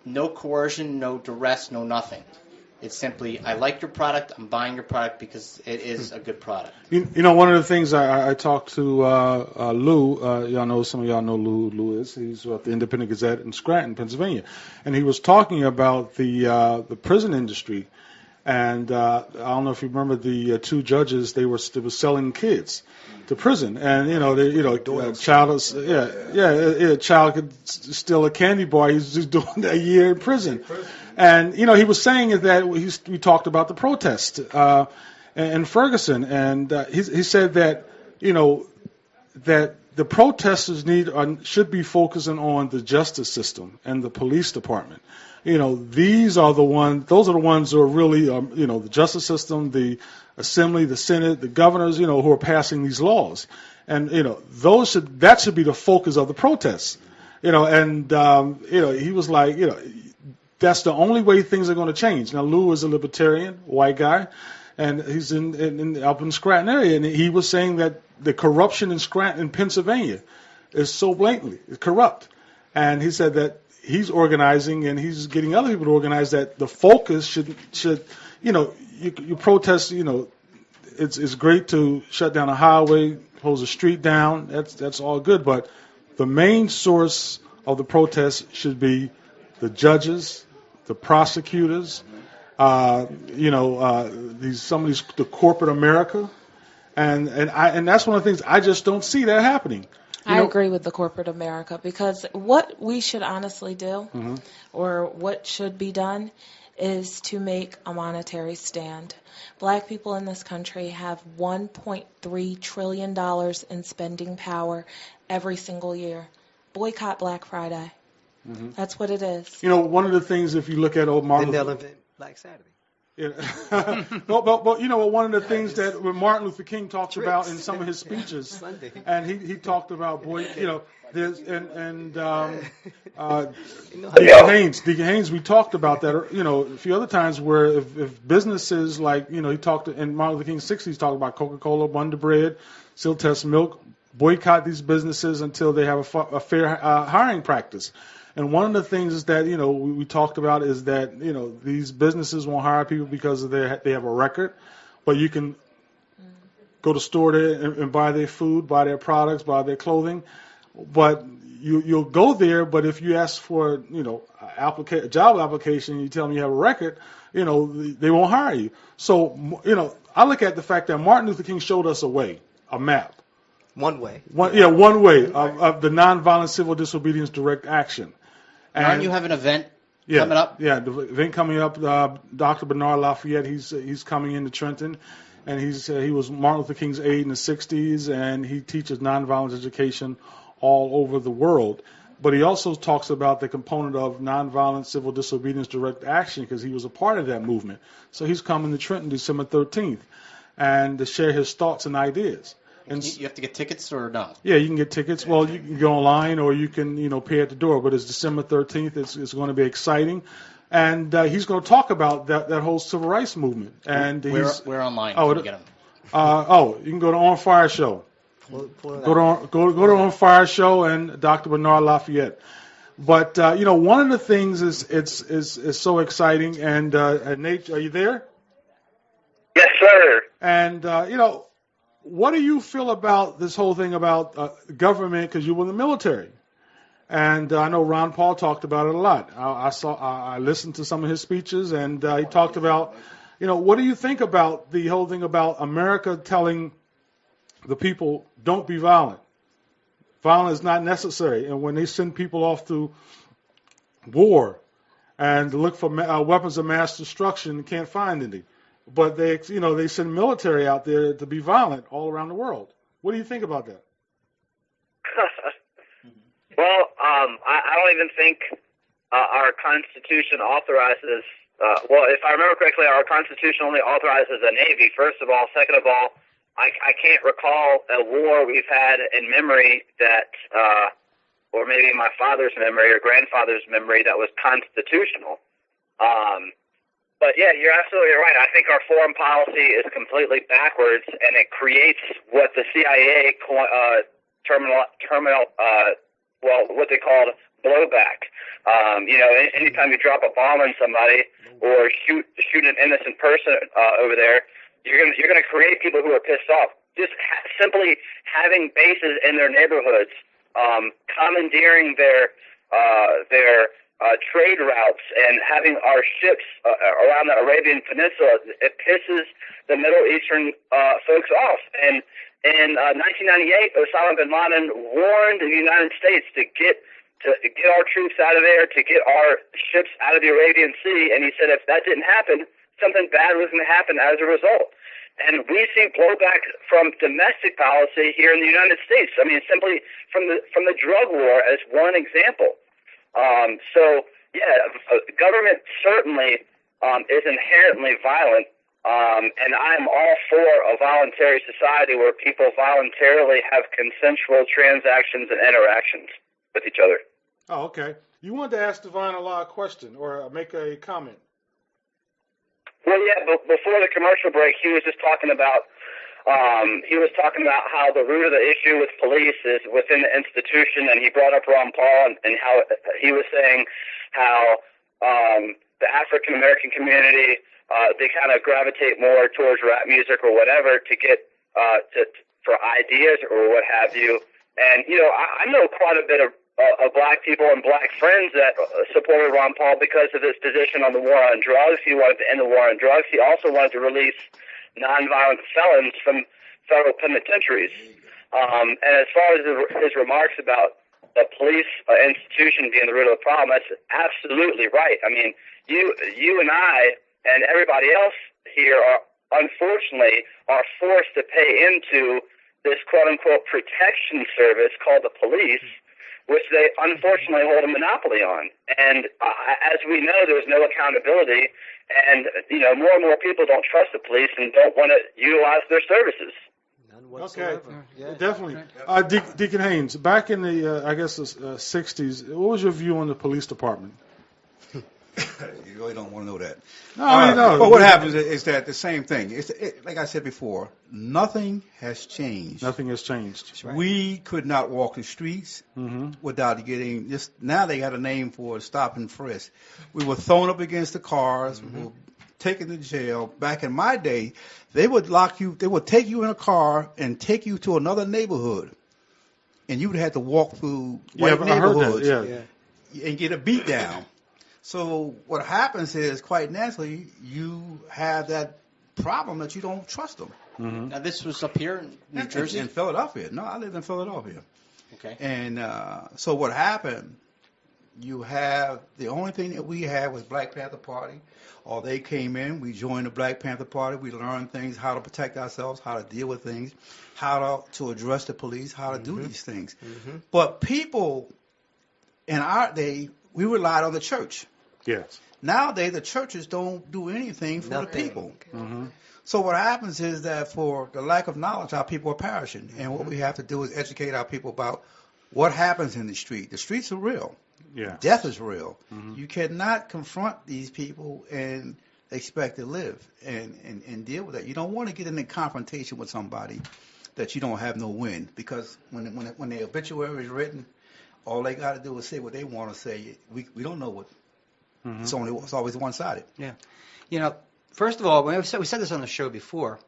coercion, no duress, no nothing. It's simply, I like your product, I'm buying your product because it is a good product. One of the things I talked to Lou, some of y'all know who Lou is. He's at the Independent Gazette in Scranton, Pennsylvania. And he was talking about the prison industry. And I don't know if you remember the two judges. They were selling kids to prison, and child could steal a candy bar. He's just doing a year in prison. And he was saying that we talked about the protest in Ferguson, and he said that that the protesters should be focusing on the justice system and the police department. Those are the ones who are really, the justice system, the assembly, the Senate, the governors, who are passing these laws. And, that should be the focus of the protests. He was like, that's the only way things are going to change. Now, Lou is a libertarian, white guy, and he's up in the Scranton area, and he was saying that the corruption in Scranton, Pennsylvania, is so blatantly corrupt. And he said that he's organizing and he's getting other people to organize that the focus should you protest, it's great to shut down a highway, close a street down, that's all good, but the main source of the protest should be the judges, the prosecutors, the corporate America, and that's one of the things I just don't see that happening. I agree with the corporate America, because what we should honestly do, or what should be done, is to make a monetary stand. Black people in this country have $1.3 trillion in spending power every single year. Boycott Black Friday. Mm-hmm. That's what it is. One of the things, if you look at old Martin Luther King, Black Saturday. Yeah. but one of the things that when Martin Luther King talks about in some of his speeches, and he talked about Deacon Haynes, we talked about that, a few other times where if businesses like, he talked in Martin Luther King's 60s, talked about Coca-Cola, Wonder Bread, Siltest Milk, boycott these businesses until they have a fair hiring practice. And one of the things is that, we talked about is that, these businesses won't hire people because they have a record, but you can go to the store there and buy their food, buy their products, buy their clothing. But you'll go there, but if you ask for a job application and you tell them you have a record, they won't hire you. So I look at the fact that Martin Luther King showed us a map. One way of the nonviolent civil disobedience direct action. And aren't you have an event coming up? Yeah, the event coming up. Dr. Bernard Lafayette, he's coming into Trenton, and he was Martin Luther King's aide in the '60s, and he teaches nonviolent education all over the world. But he also talks about the component of nonviolent civil disobedience direct action because he was a part of that movement. So he's coming to Trenton December 13th, and to share his thoughts and ideas. And you have to get tickets or not? Yeah, you can get tickets. Well, you can go online or you can, pay at the door. But it's December 13th. It's going to be exciting, and he's going to talk about that whole civil rights movement. And where online can you get them? You can go to OnFire Show. Go to OnFire Show and Dr. Bernard Lafayette. But one of the things is so exciting. And Nate, are you there? Yes, sir. And what do you feel about this whole thing about government? Because you were in the military, and I know Ron Paul talked about it a lot. I listened to some of his speeches, and he talked about, what do you think about the whole thing about America telling the people don't be violent? Violence is not necessary, and when they send people off to war and look for weapons of mass destruction, they can't find any. But they send military out there to be violent all around the world. What do you think about that? Well, I don't even think our Constitution authorizes. Well, if I remember correctly, our Constitution only authorizes a Navy. First of all, second of all, I can't recall a war we've had in memory that, or maybe my father's memory or grandfather's memory that was constitutional. But yeah, you're absolutely right. I think our foreign policy is completely backwards, and it creates what the CIA what they call blowback. Anytime you drop a bomb on somebody or shoot an innocent person over there, you're gonna create people who are pissed off. Just simply having bases in their neighborhoods, commandeering their trade routes and having our ships around the Arabian Peninsula, it pisses the Middle Eastern folks off. And in 1998, Osama bin Laden warned the United States to get our troops out of there, to get our ships out of the Arabian Sea. And he said if that didn't happen, something bad was going to happen as a result. And we see blowback from domestic policy here in the United States. I mean, simply from the drug war as one example. Government certainly is inherently violent, and I'm all for a voluntary society where people voluntarily have consensual transactions and interactions with each other. Oh, okay. You wanted to ask Divine a question or make a comment. Well, yeah, before the commercial break, he was just talking about how the root of the issue with police is within the institution, and he brought up Ron Paul and how he was saying how the African American community they kind of gravitate more towards rap music or whatever to get for ideas or what have you. And I know quite a bit of black people and black friends that supported Ron Paul because of his position on the war on drugs. He wanted to end the war on drugs. He also wanted to release nonviolent felons from federal penitentiaries. And as far as his remarks about the police institution being the root of the problem, that's absolutely right. I mean, you and I and everybody else here unfortunately are forced to pay into this quote-unquote protection service called the police, which they unfortunately hold a monopoly on. And as we know, there's no accountability, and more and more people don't trust the police and don't want to utilize their services. None whatsoever. Okay, yeah. definitely. Deacon Haynes, back in the, the 60s, what was your view on the police department? You really don't want to know that. No. But what happens is that the same thing. Like I said before, nothing has changed. Nothing has changed. Right. We could not walk the streets without getting this. Now they got a name for it, stop and frisk. We were thrown up against the cars. We were taken to jail. Back in my day, they would lock you. They would take you in a car and take you to another neighborhood and you would have to walk through Yeah, white I heard that. neighborhoods Yeah. and get a beat down. So what happens is, quite naturally, you have that problem that you don't trust them. Mm-hmm. Now, this was up here in New Jersey? In Philadelphia. No, I lived in Philadelphia. Okay. And so what happened, you have, the only thing that we had was Black Panther Party, or they came in, we joined the Black Panther Party, we learned things, how to protect ourselves, how to deal with things, how to address the police, how to do these things. Mm-hmm. But people, in our day, we relied on the church. Yes. Nowadays, the churches don't do anything for the people. Mm-hmm. So what happens is that for the lack of knowledge, our people are perishing. And what we have to do is educate our people about what happens in the street. The streets are real. Yeah. Death is real. Mm-hmm. You cannot confront these people and expect to live and deal with that. You don't want to get in a confrontation with somebody that you don't have no win. Because when the obituary is written, all they got to do is say what they want to say. We don't know what. Mm-hmm. It's always one-sided. Yeah. You know, first of all, we said this on the show before,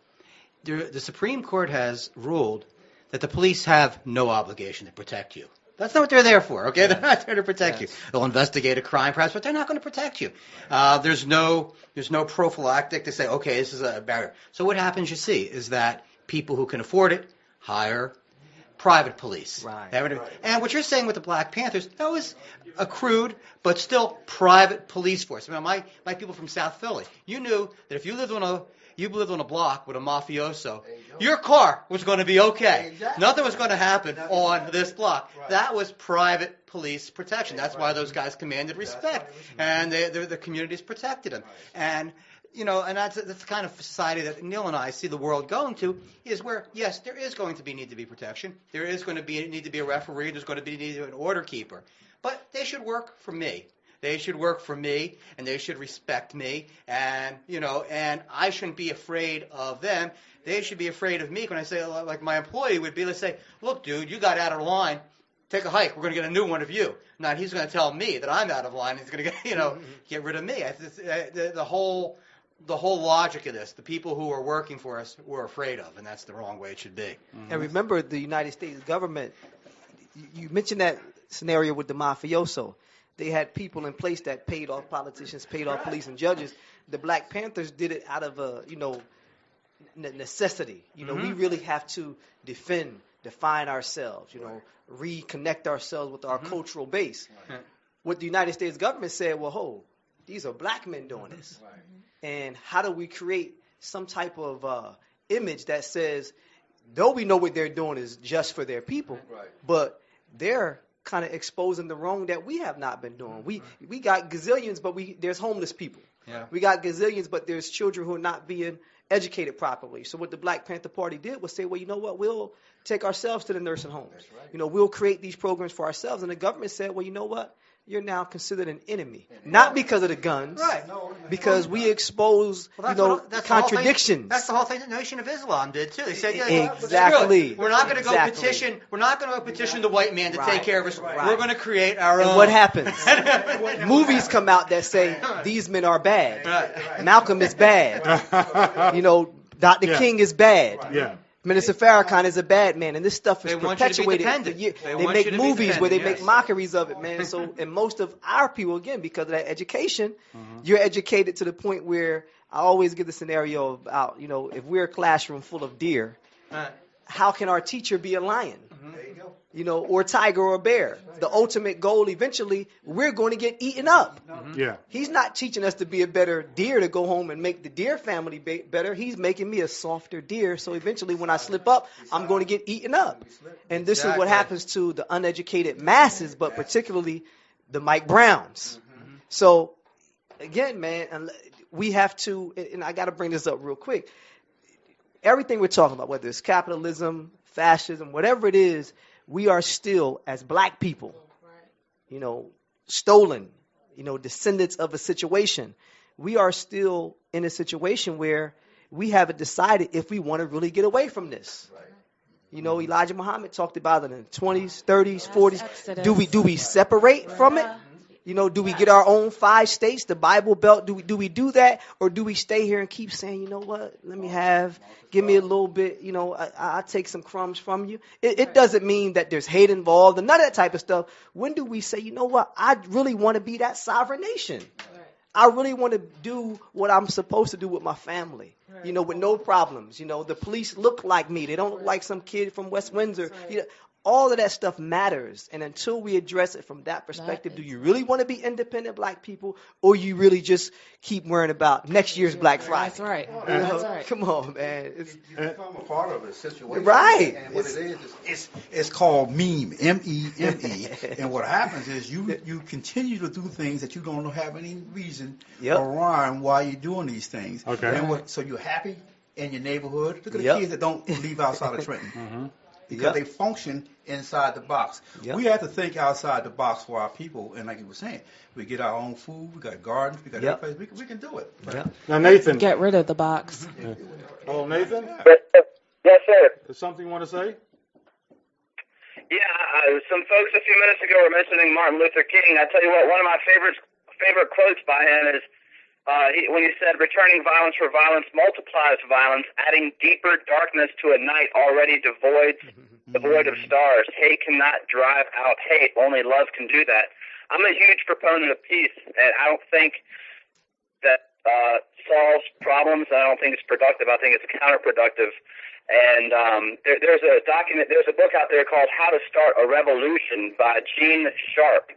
the Supreme Court has ruled that the police have no obligation to protect you. That's not what they're there for, okay? They're not there to protect you. They'll investigate a crime, perhaps, but they're not going to protect you. There's no prophylactic to say, okay, this is a barrier. So what happens, you see, is that people who can afford it hire private police. Right. And what you're saying with the Black Panthers, that was a crude but still private police force. I mean, my people from South Philly, you knew that if you lived on a block with a mafioso, your car was going to be okay. Exactly. Nothing was going to happen on this block. Right. That was private police protection. That's why those guys commanded respect, and the communities protected them. And and that's the kind of society that Neil and I see the world going to, is where, yes, there is going to need to be protection. There is going to need to be a referee. There's going to need to be an order keeper. But they should work for me. They should work for me, and they should respect me. And, and I shouldn't be afraid of them. They should be afraid of me. When I say, like my employee would be, let's say, look, dude, you got out of line. Take a hike. We're going to get a new one of you. Not he's going to tell me that I'm out of line. He's going to get, get rid of me. The whole logic of this, the people who are working for us we're afraid of, and that's the wrong way it should be. Mm-hmm. And remember, the United States government, you mentioned that scenario with the mafioso. They had people in place that paid off politicians, paid off police and judges. The Black Panthers did it out of necessity. We really have to define ourselves, reconnect ourselves with our cultural base. Right. What the United States government said, well, these are black men doing this. Right. And how do we create some type of image that says, though we know what they're doing is just for their people, but they're kind of exposing the wrong that we have not been doing. We got gazillions, but there's homeless people. Yeah. We got gazillions, but there's children who are not being educated properly. So what the Black Panther Party did was say, well, you know what, we'll take ourselves to the nursing homes. Right. We'll create these programs for ourselves. And the government said, well, you know what? You're now considered an enemy. Not because of the guns, because we expose, that's contradictions. That's the whole thing the Nation of Islam did, too. They said, exactly. We're not going to go petition. We're not going to petition the white man to take care of us. Right. We're going to create our own. And what happens? Movies come out that say these men are bad. Right. Malcolm is bad. Dr. King is bad. Yeah. Minister Farrakhan is a bad man, and this stuff is perpetuated. They make movies where they make mockeries of it, man. So, and most of our people, again, because of that education, you're educated to the point where I always give the scenario about, if we're a classroom full of deer, how can our teacher be a lion? There you go. Or tiger or bear. The ultimate goal, eventually, we're going to get eaten up. Yeah. He's not teaching us to be a better deer to go home and make the deer family better. He's making me a softer deer. So eventually, when I slip up, I'm going to get eaten up. And this is what happens to the uneducated masses, but particularly the Mike Browns. So, again, man, we have to, and I got to bring this up real quick. Everything we're talking about, whether it's capitalism, fascism, whatever it is, we are still, as black people, stolen, descendants of a situation. We are still in a situation where we haven't decided if we want to really get away from this. Elijah Muhammad talked about it in the 20s, 30s, 40s. Do we separate from it? You know, do we get our own 5 states, the Bible Belt? Do we do that, or do we stay here and keep saying, you know what? Give me a little bit. You know, I'll take some crumbs from you. It doesn't mean that there's hate involved and none of that type of stuff. When do we say, you know what? I really want to be that sovereign nation. I really want to do what I'm supposed to do with my family. You know, with no problems. You know, the police look like me. They don't look like some kid from West Windsor. You know, all of that stuff matters, and until we address it from that perspective, do you really want to be independent black people, or you really just keep worrying about next year's Black Friday? That's right. You know? That's right. Come on, man. You become a part of the situation. Right. And what it is it's called meme, M-E-M-E. And what happens is you continue to do things that you don't have any reason or rhyme why you're doing these things. Okay. And so you're happy in your neighborhood. Look at the kids that don't leave outside of Trenton. Because they function inside the box. We have to think outside the box for our people, and like you were saying, we get our own food, we got gardens, we got every place, we can do it. Now, Nathan. Get rid of the box. Hello, Nathan? Yes, sir. Is something you want to say? Yeah, some folks a few minutes ago were mentioning Martin Luther King. I tell you what, one of my favorite quotes by him is when he said, "Returning violence for violence multiplies violence, adding deeper darkness to a night already devoid of stars. Hate cannot drive out hate. Only love can do that." I'm a huge proponent of peace, and I don't think that solves problems. I don't think it's productive. I think it's counterproductive. And there's a book out there called "How to Start a Revolution" by Gene Sharp.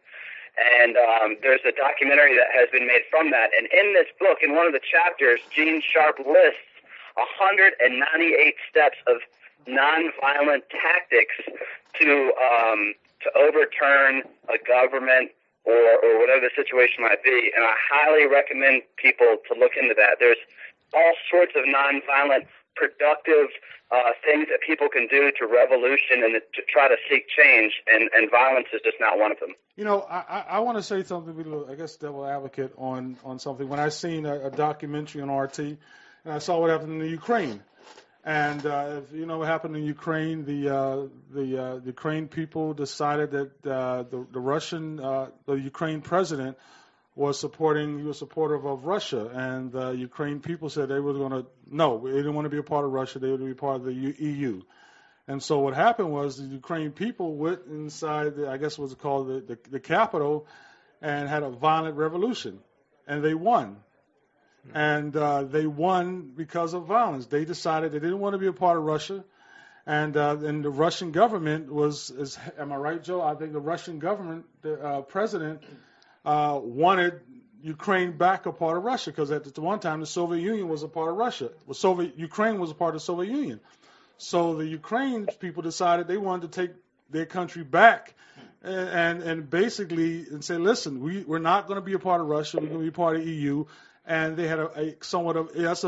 And there's a documentary that has been made from that. And in this book, in one of the chapters, Gene Sharp lists 198 steps of nonviolent tactics to overturn a government or whatever the situation might be. And I highly recommend people to look into that. There's all sorts of nonviolent, productive things that people can do to revolution and to try to seek change, and violence is just not one of them. You know, I want to say something, I guess, devil advocate on something. When I seen a documentary on RT, and I saw what happened in the Ukraine, and if you know what happened in Ukraine, the Ukraine people decided that the Ukraine president was supportive of Russia, and the Ukraine people said they were they didn't want to be a part of Russia, they would be part of the EU. And so what happened was the Ukraine people went inside, I guess what's called the capital, and had a violent revolution, and they won. And they won because of violence. They decided they didn't want to be a part of Russia, and the Russian government am I right, Joe? I think the Russian government, the president, wanted Ukraine back a part of Russia, because at the one time the Soviet Union was a part of Russia. Ukraine was a part of the Soviet Union. So the Ukraine people decided they wanted to take their country back and basically say, listen, we're not going to be a part of Russia, we're going to be part of the EU. And they had a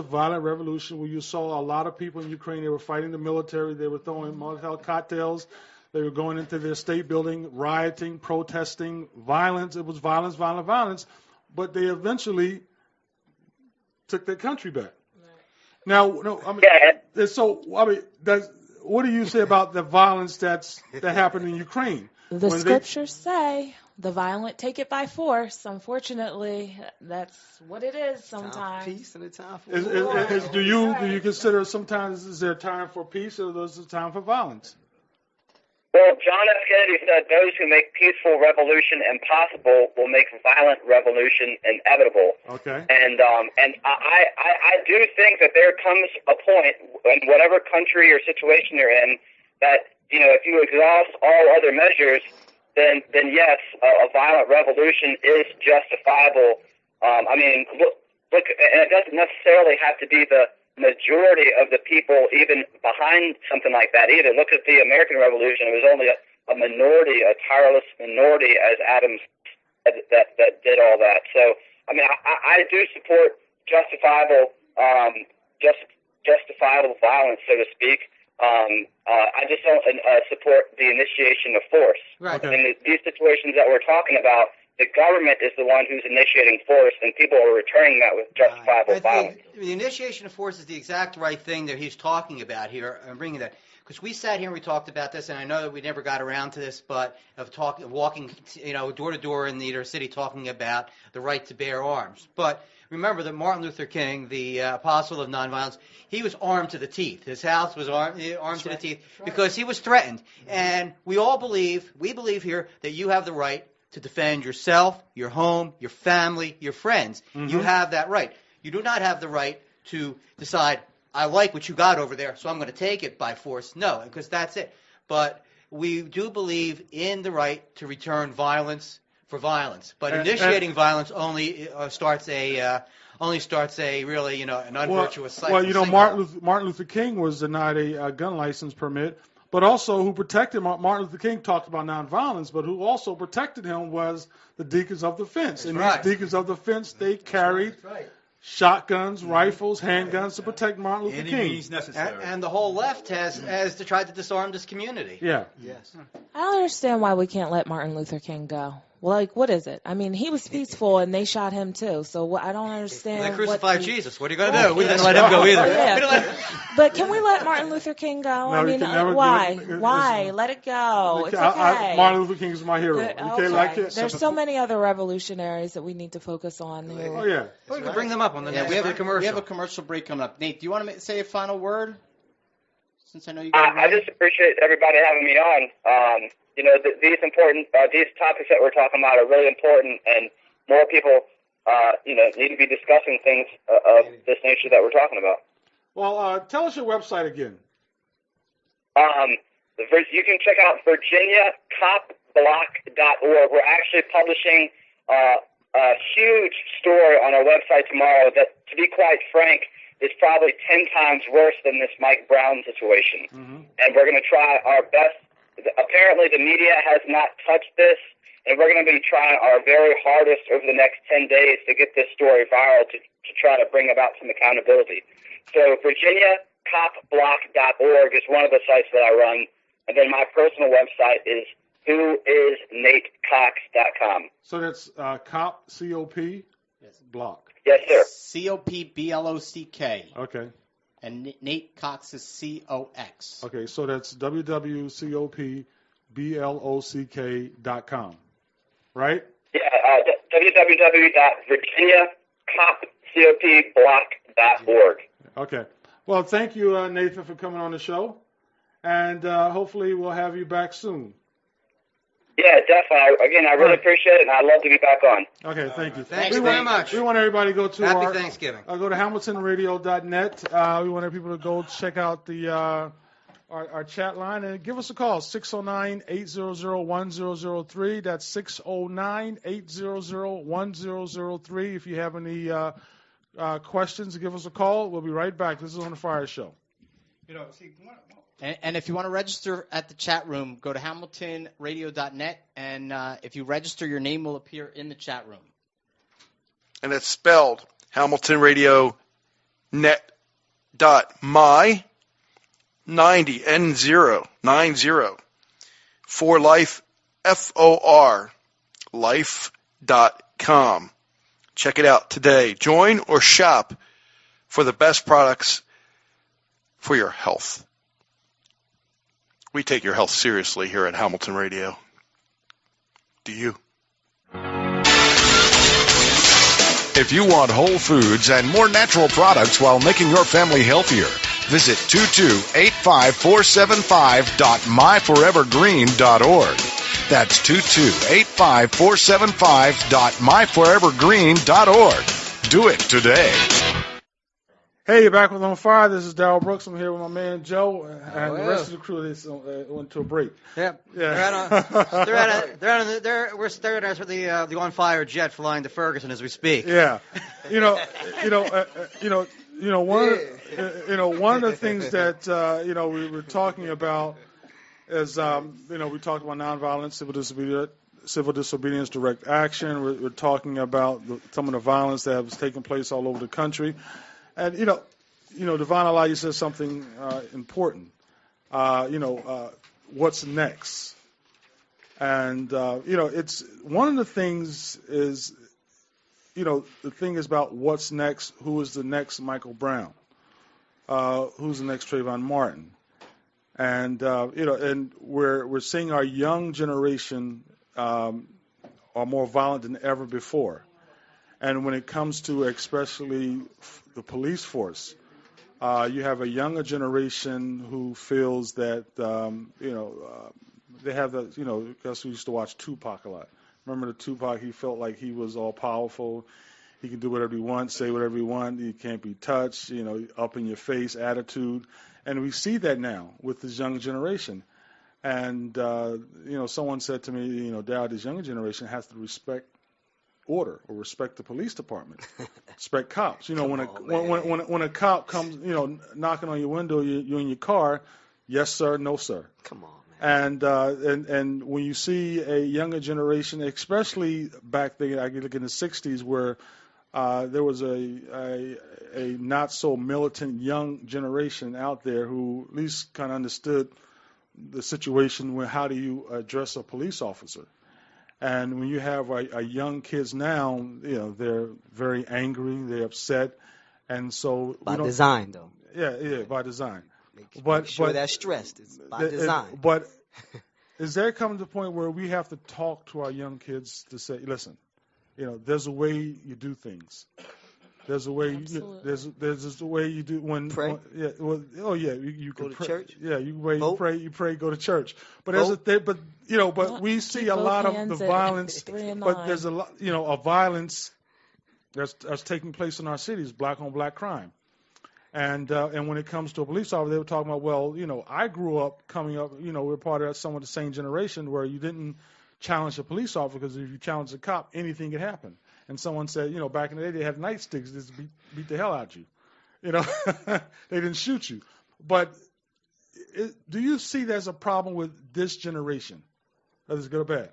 violent revolution where you saw a lot of people in Ukraine. They were fighting the military. They were throwing Molotov cocktails. They were going into their state building, rioting, protesting, violence. It was violence, violent, violence. But they eventually took their country back. Now, what do you say about the violence that happened in Ukraine? The scriptures say the violent take it by force. Unfortunately, that's what it is sometimes. Time for peace and a time for war. Do you consider sometimes is there a time for peace or is there a time for violence? Well, John F. Kennedy said those who make peaceful revolution impossible will make violent revolution inevitable. Okay. And I do think that there comes a point in whatever country or situation you're in that, if you exhaust all other measures, then yes, a violent revolution is justifiable. Look, and it doesn't necessarily have to be the majority of the people even behind something like that either. Look at the American Revolution. It was only a minority, a tireless minority, as Adams said, that did all that. So, I do support justifiable violence, so to speak. I just don't support the initiation of force. Right. I mean, these situations that we're talking about, the government is the one who's initiating force, and people are returning that with justifiable violence. The initiation of force is the exact right thing that he's talking about here. I'm bringing that because we sat here and we talked about this, and I know that we never got around to this, but of walking, door to door in the inner city, talking about the right to bear arms. But remember that Martin Luther King, the apostle of nonviolence, he was armed to the teeth. His house was armed to the teeth because he was threatened. And we believe here that you have the right to defend yourself, your home, your family, your friends. Mm-hmm. You have that right. You do not have the right to decide, I like what you got over there, so I'm going to take it by force. No, because that's it. But we do believe in the right to return violence for violence. But initiating violence only starts a really, an unvirtuous cycle. Well, Martin Luther King was denied a gun license permit, but also who protected Martin Luther King talked about nonviolence, but who also protected him was the Deacons of the Fence. And these Deacons of the Fence, they carried shotguns, rifles, handguns to protect Martin Luther King. Means necessary. And the whole left has tried to disarm this community. Yeah. Yes. I don't understand why we can't let Martin Luther King go. Well, like, what is it? I mean, he was peaceful, and they shot him, too. So I don't understand. They crucified Jesus. What are you going to do? We didn't let him go either. Yeah. But can we let Martin Luther King go? No, I mean, why? Why? Let it go. It's okay. Martin Luther King is my hero. Okay. There's so many other revolutionaries that we need to focus on. Oh, yeah. We can bring them up on the next commercial. We have a commercial break coming up. Nate, do you want to say a final word? Since I know you. I just appreciate everybody having me on. These topics that we're talking about are really important, and more people, need to be discussing things of this nature that we're talking about. Well, tell us your website again. You can check out CopBlock.org. We're actually publishing a huge story on our website tomorrow that, to be quite frank, is probably 10 times worse than this Mike Brown situation. Mm-hmm. And we're going to try our best. Apparently, the media has not touched this, and we're going to be trying our very hardest over the next 10 days to get this story viral to try to bring about some accountability. So, CopBlock.org is one of the sites that I run, and then my personal website is whoisnatecox.com. So that's Cop, C-O-P, yes. Block. Yes, sir. COPBLOCK. Okay. And Nate Cox is COX. Okay, so that's www.copblock.com, right? Yeah, www.virginiacopblock.org. Okay. Well, thank you, Nathan, for coming on the show, and hopefully we'll have you back soon. Yeah, definitely. Again, I really appreciate it, and I'd love to be back on. Okay, thank you. Thanks very much. We want everybody to go to Happy Thanksgiving. Go to HamiltonRadio.net. We want people to go check out the our chat line and give us a call, 609-800-1003. That's 609-800-1003. If you have any questions, give us a call. We'll be right back. This is OnFire Show. And if you want to register at the chat room, go to HamiltonRadio.net, and if you register, your name will appear in the chat room. And it's spelled HamiltonRadio.net.my 90 N090 for life FOR life.com. Check it out today. Join or shop for the best products for your health. We take your health seriously here at Hamilton Radio. Do you? If you want whole foods and more natural products while making your family healthier, visit 2285475.myforevergreen.org. That's 2285475.myforevergreen.org. Do it today. Hey, you're back with On Fire. This is Darryl Brooks. I'm here with my man Joe, and the rest of the crew is went to a break. Yep. Yeah. We're staring at the On Fire jet flying to Ferguson as we speak. Yeah. One of the things that we were talking about is we talked about nonviolence, civil disobedience, direct action. We're talking about some of the violence that has taken place all over the country. And, Divine Allah, you said something important. What's next? And, it's one of the things is, the thing is about what's next, who is the next Michael Brown, who's the next Trayvon Martin. And and we're seeing our young generation are more violent than ever before. And when it comes to especially the police force, you have a younger generation who feels that they have the because we used to watch Tupac a lot. Remember the Tupac? He felt like he was all powerful. He can do whatever he wants, say whatever he wants. He can't be touched. Up in your face attitude. And we see that now with this young generation. And, someone said to me, Dad, this younger generation has to respect order or respect the police department, respect cops. When a cop comes, knocking on your window, you're in your car, yes, sir, no, sir. Come on, man. And when you see a younger generation, especially back then, I look in the 60s where there was a not so militant young generation out there who at least kind of understood the situation with how do you address a police officer. And when you have a young kids now, they're very angry, they're upset, and so by design, though. Yeah, by design. Make sure that's stressed. It's by design. But is there coming to the point where we have to talk to our young kids to say, listen, there's a way you do things. There's a way. There's just a way you do when. Pray. You go can to pray. church. Yeah, you pray. You pray. Go to church. But Vote. but we see a lot of the violence. But there's a lot, of violence that's taking place in our cities, black on black crime. And when it comes to a police officer, they were talking about, well, I grew up coming up, we're part of some of the same generation where you didn't challenge a police officer because if you challenge a cop, anything could happen. And someone said, back in the day they had nightsticks just beat the hell out of you. They didn't shoot you. But do you see there's a problem with this generation, whether it's good or bad,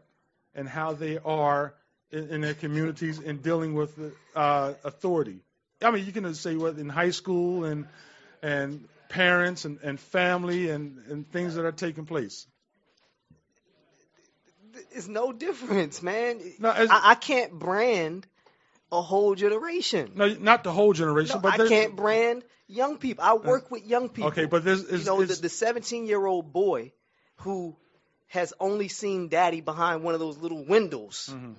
and how they are in their communities in dealing with authority? I mean, you can say in high school and parents and family and things that are taking place. It's no difference, man. No, I can't brand a whole generation. No, not the whole generation. No, but I can't brand young people. I work with young people. Okay, but the 17-year-old boy who has only seen daddy behind one of those little windows. Mm-hmm.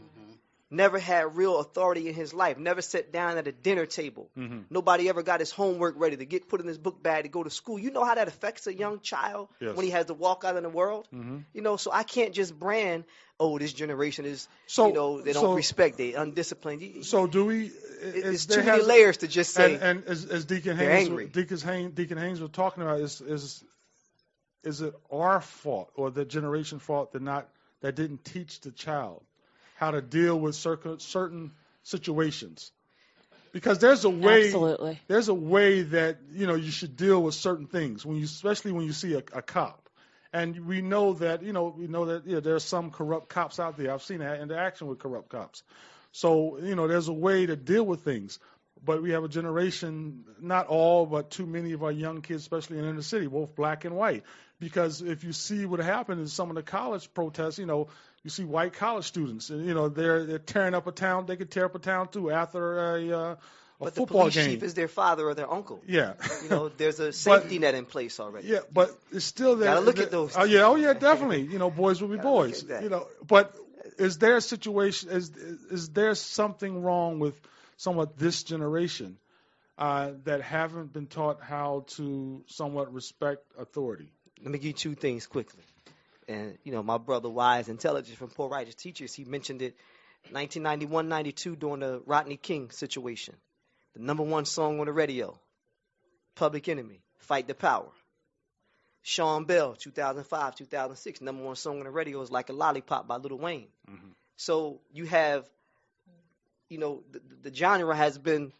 Never had real authority in his life. Never sat down at a dinner table. Mm-hmm. Nobody ever got his homework ready to get put in his book bag to go to school. You know how that affects a young child when he has to walk out in the world? Mm-hmm. So I can't just brand, this generation is, they don't respect, they undisciplined. So do we? It's too many layers to just say. And as Deacon Haynes was talking about, is it our fault or the generation fault that didn't teach the child how to deal with certain situations? Because there's a way. Absolutely. There's a way that you should deal with certain things especially when you see a cop. And we know that there's some corrupt cops out there. I've seen that interaction with corrupt cops. So there's a way to deal with things. But we have a generation, not all, but too many of our young kids, especially in the inner city, both black and white. Because if you see what happened in some of the college protests, you see white college students, and they're tearing up a town. They could tear up a town too after a but football the police game. chief is their father or their uncle. Yeah. There's a safety net in place already. Yeah, but it's still there. Gotta look at those. Oh yeah, definitely. Boys will be boys. But is there a situation? Is there something wrong with somewhat this generation that haven't been taught how to somewhat respect authority? Let me give you two things quickly. And, my brother Wise Intelligence from Poor Righteous Teachers, he mentioned it 1991-92 during the Rodney King situation. The number one song on the radio, Public Enemy, Fight the Power. Sean Bell, 2005-2006, number one song on the radio is Like a Lollipop by Lil Wayne. Mm-hmm. So you have, the genre has been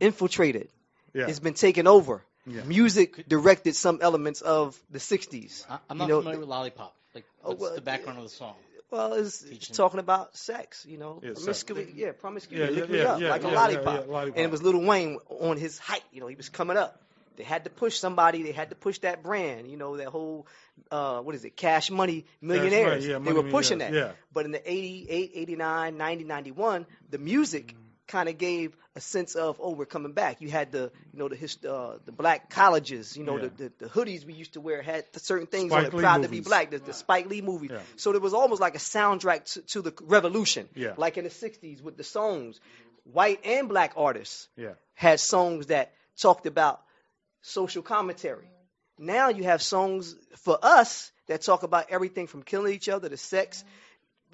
infiltrated. Yeah. It's been taken over. Yeah. Music directed some elements of the 60s. I'm not familiar with Lollipop. What's the background of the song? Well, it's talking about sex, promiscuity. Promiscuity. Like a lollipop. And it was Lil Wayne on his height. He was coming up. They had to push somebody. They had to push that brand. That whole, Cash Money Millionaires. They were pushing that. Yeah. But in the 88, 89, 90, 91, the music kind of gave a sense of, oh, we're coming back. You had the black colleges, the hoodies we used to wear had certain things Spike on it, Lee proud movies. to be black, the Spike Lee movies. Yeah. So there was almost like a soundtrack to the revolution, Yeah. like in the 60s with the songs. White and black artists Yeah. had songs that talked about social commentary. Now you have songs for us that talk about everything from killing each other to sex,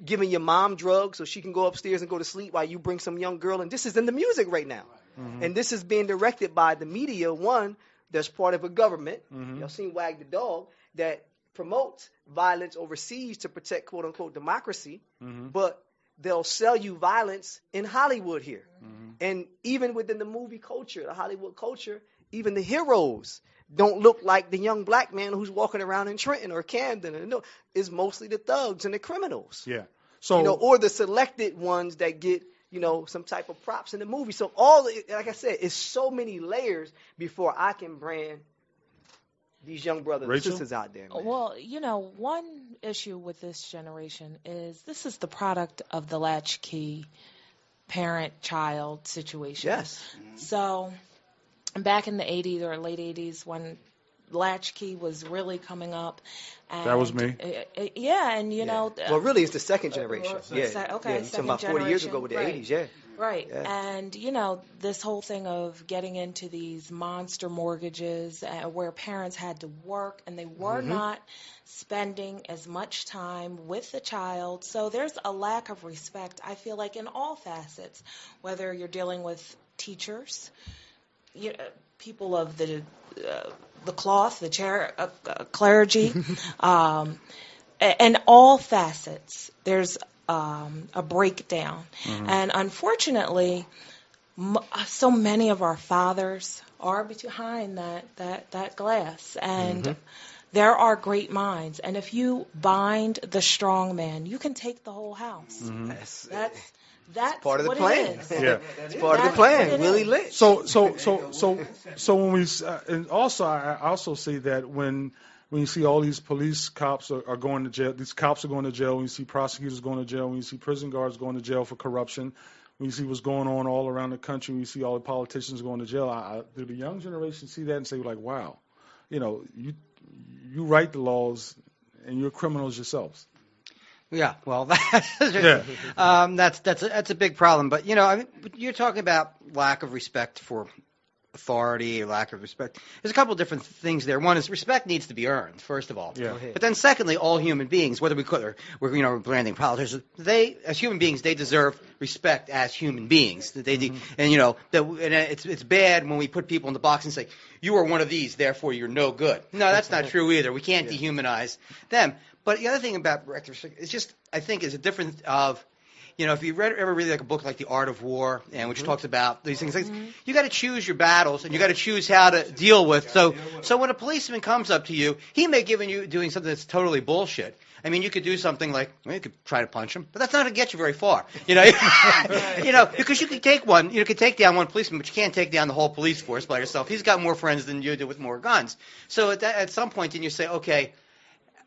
giving your mom drugs so she can go upstairs and go to sleep while you bring some young girl. And this is in the music right now. Mm-hmm. And this is being directed by the media, one that's part of a government. Mm-hmm. Y'all seen Wag the Dog, that promotes violence overseas to protect, quote unquote, democracy. Mm-hmm. But they'll sell you violence in Hollywood here. Mm-hmm. And even within the movie culture, the Hollywood culture, even the heroes don't look like the young black man who's walking around in Trenton or Camden. No, it's mostly the thugs and the criminals. Yeah. So or the selected ones that get, some type of props in the movie. So like I said, it's so many layers before I can brand these young brothers Rachel? and sisters out there. Man. Well, one issue with this generation is this is the product of the latchkey parent-child situation. Yes. So back in the 80s or late 80s when latchkey was really coming up. And that was me. Yeah, and well, really, it's the second generation. Yeah. Okay, you're talking about 40 years ago with the right. 80s, yeah. Right. Yeah. And, this whole thing of getting into these monster mortgages where parents had to work and they were not spending as much time with the child. So there's a lack of respect, I feel like, in all facets, whether you're dealing with teachers, people of the cloth, the clergy, and all facets. There's a breakdown. Mm-hmm. And unfortunately, so many of our fathers are behind that glass. And there are great minds. And if you bind the strong man, you can take the whole house. Mm-hmm. That's part of the what plan. it is. Yeah. It's part of the plan. Willie lit. So when we and also I also see that when you see all these police cops are going to jail, these cops are going to jail. When you see prosecutors going to jail, when you see prison guards going to jail for corruption, when you see what's going on all around the country, when you see all the politicians going to jail, do the young generation see that and say like, wow, you write the laws and you're criminals yourselves. Yeah, well, that's a big problem. But you're talking about lack of respect for authority, lack of respect. There's a couple of different things there. One is respect needs to be earned, first of all. Yeah. But then secondly, all human beings, whether we're branding politicians, they as human beings they deserve respect as human beings. And it's bad when we put people in the box and say you are one of these, therefore you're no good. No, that's not true either. We can't dehumanize them. But the other thing about respect is just I think is a difference of. If you ever read like a book like The Art of War, and which talks about these things, you got to choose your battles and you got to choose how to deal with. So when a policeman comes up to you, he may give you doing something that's totally bullshit. I mean, you could do something like you could try to punch him, but that's not going to get you very far. Because you could take down one policeman, but you can't take down the whole police force by yourself. He's got more friends than you do with more guns. So at some point, then you say, okay.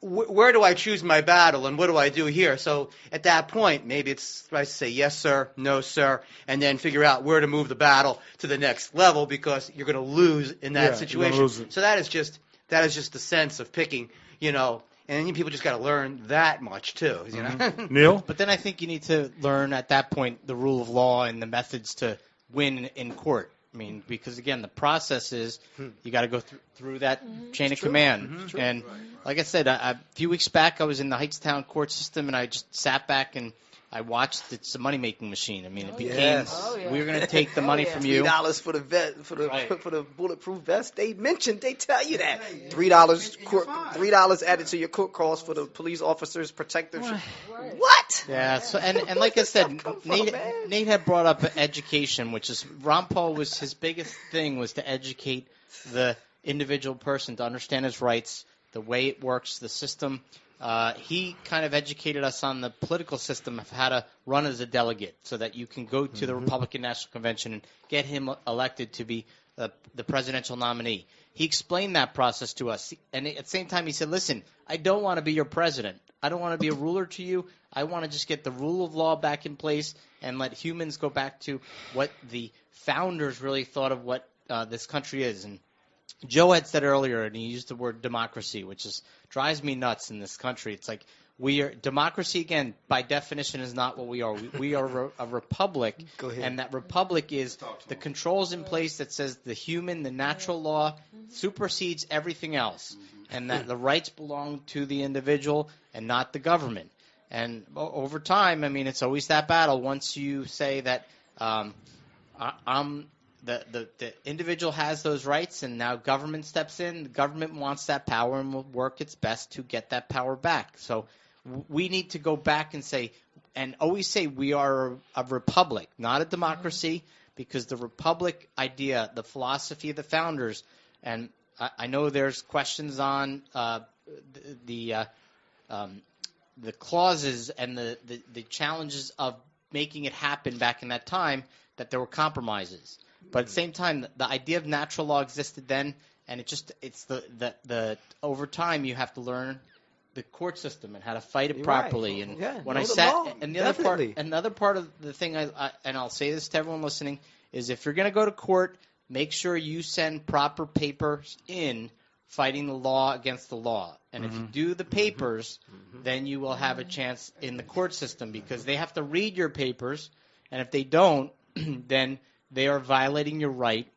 Where do I choose my battle, and what do I do here? So at that point, maybe it's right to say yes, sir, no, sir, and then figure out where to move the battle to the next level because you're going to lose in that situation. So that is just the sense of picking, and then people just got to learn that much too, Neil? But then I think you need to learn at that point the rule of law and the methods to win in court. I mean, because again, the process is you got to go through that chain of command. And like I said, a few weeks back, I was in the Heightstown court system, and I just sat back and I watched. It's a money-making machine. I mean, it became we're going to take the money from you. $3 for the vest, for the bulletproof vest. They tell you that $3 added to your court cost for the police officers protective. What? Yeah. So and like I said, Nate had brought up education, which is Ron Paul was his biggest thing was to educate the individual person to understand his rights, the way it works, the system. He kind of educated us on the political system of how to run as a delegate so that you can go to the Republican National Convention and get him elected to be the presidential nominee. He explained that process to us. And at the same time, he said, listen, I don't want to be your president. I don't want to be a ruler to you. I want to just get the rule of law back in place and let humans go back to what the founders really thought of what this country is. And Joe had said earlier, and he used the word democracy, which drives me nuts in this country. It's like democracy, again, by definition, is not what we are. We are a republic, and that republic is the controls in place that says the natural law supersedes everything else, and that the rights belong to the individual and not the government. And over time, I mean, it's always that battle. Once you say that the individual has those rights, and now government steps in. The government wants that power and will work its best to get that power back. So we need to go back and say, and always say, we are a republic, not a democracy, because the republic idea, the philosophy of the founders, and I know there's questions on the clauses and the challenges of making it happen back in that time, that there were compromises. But at the same time, the idea of natural law existed then, and it's the over time you have to learn the court system and how to fight it properly. Right. And when I sat, and another part of the thing, and I'll say this to everyone listening, is if you're going to go to court, make sure you send proper papers in fighting the law against the law. And if you do the papers, then you will have a chance in the court system, because they have to read your papers, and if they don't, then they are violating your right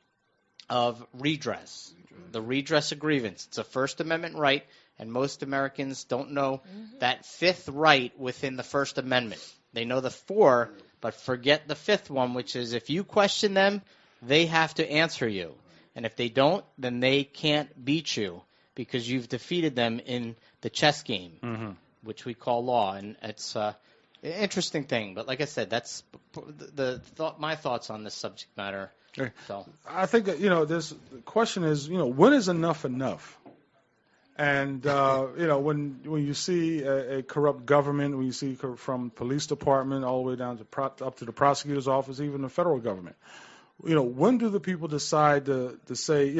of redress, the redress of grievance. It's a First Amendment right, and most Americans don't know that fifth right within the First Amendment. They know the four, but forget the fifth one, which is if you question them, they have to answer you. And if they don't, then they can't beat you because you've defeated them in the chess game, which we call law. And it's an interesting thing. But like I said, that's my thoughts on this subject matter. So I think that, the question is, when is enough enough? And, when you see a corrupt government, when you see from police department all the way down to up to the prosecutor's office, even the federal government, when do the people decide to say,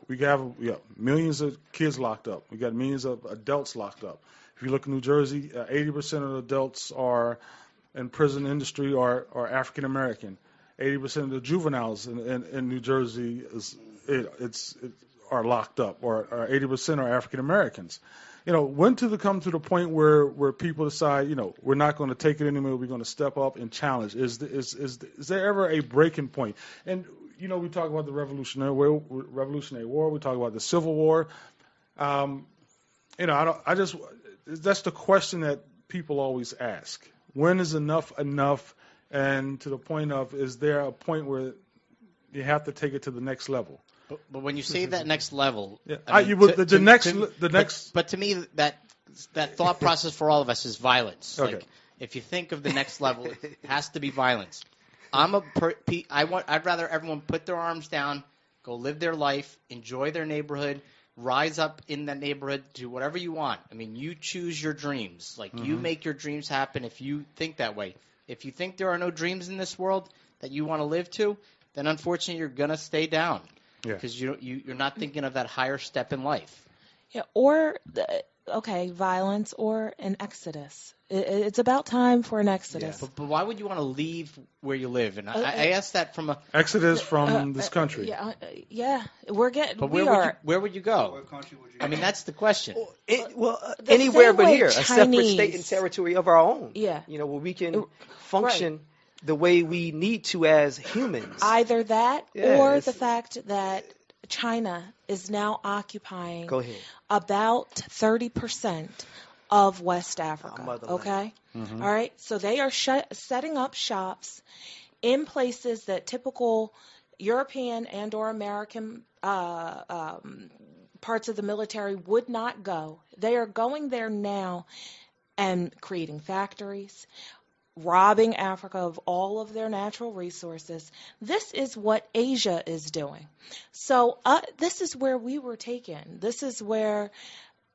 we have millions of kids locked up. We got millions of adults locked up. If you look in New Jersey, 80% of the adults are in prison industry are African American. 80% of the juveniles in New Jersey are locked up, or 80% are African Americans. When to come to the point where people decide, we're not going to take it anymore, we're going to step up and challenge? Is there ever a breaking point? And we talk about the Revolutionary War, we talk about the Civil War. That's the question that people always ask. When is enough enough? And to the point of, is there a point where you have to take it to the next level? But when you say that next level, but to me that thought process for all of us is violence. Okay. Like, if you think of the next level, it has to be violence. I'd rather everyone put their arms down, go live their life, enjoy their neighborhood, rise up in that neighborhood, do whatever you want. I mean, you choose your dreams. Like, you make your dreams happen if you think that way. If you think there are no dreams in this world that you want to live to, then unfortunately you're going to stay down. Yeah. Because you're not thinking of that higher step in life. Yeah, or violence or an exodus. It's about time for an exodus. Yeah. But why would you want to leave where you live? And I asked that from a exodus from this country. We're getting. But where would you go? What country would you I mean, that's the question. Anywhere but here, a separate state and territory of our own. Yeah, where we can function. Right. The way we need to as humans. Either that or the fact that China is now occupying about 30% of West Africa. Okay? All right? So they are setting up shops in places that typical European and or American parts of the military would not go. They are going there now and creating factories, robbing Africa of all of their natural resources. This is what Asia is doing. So this is where we were taken. This is where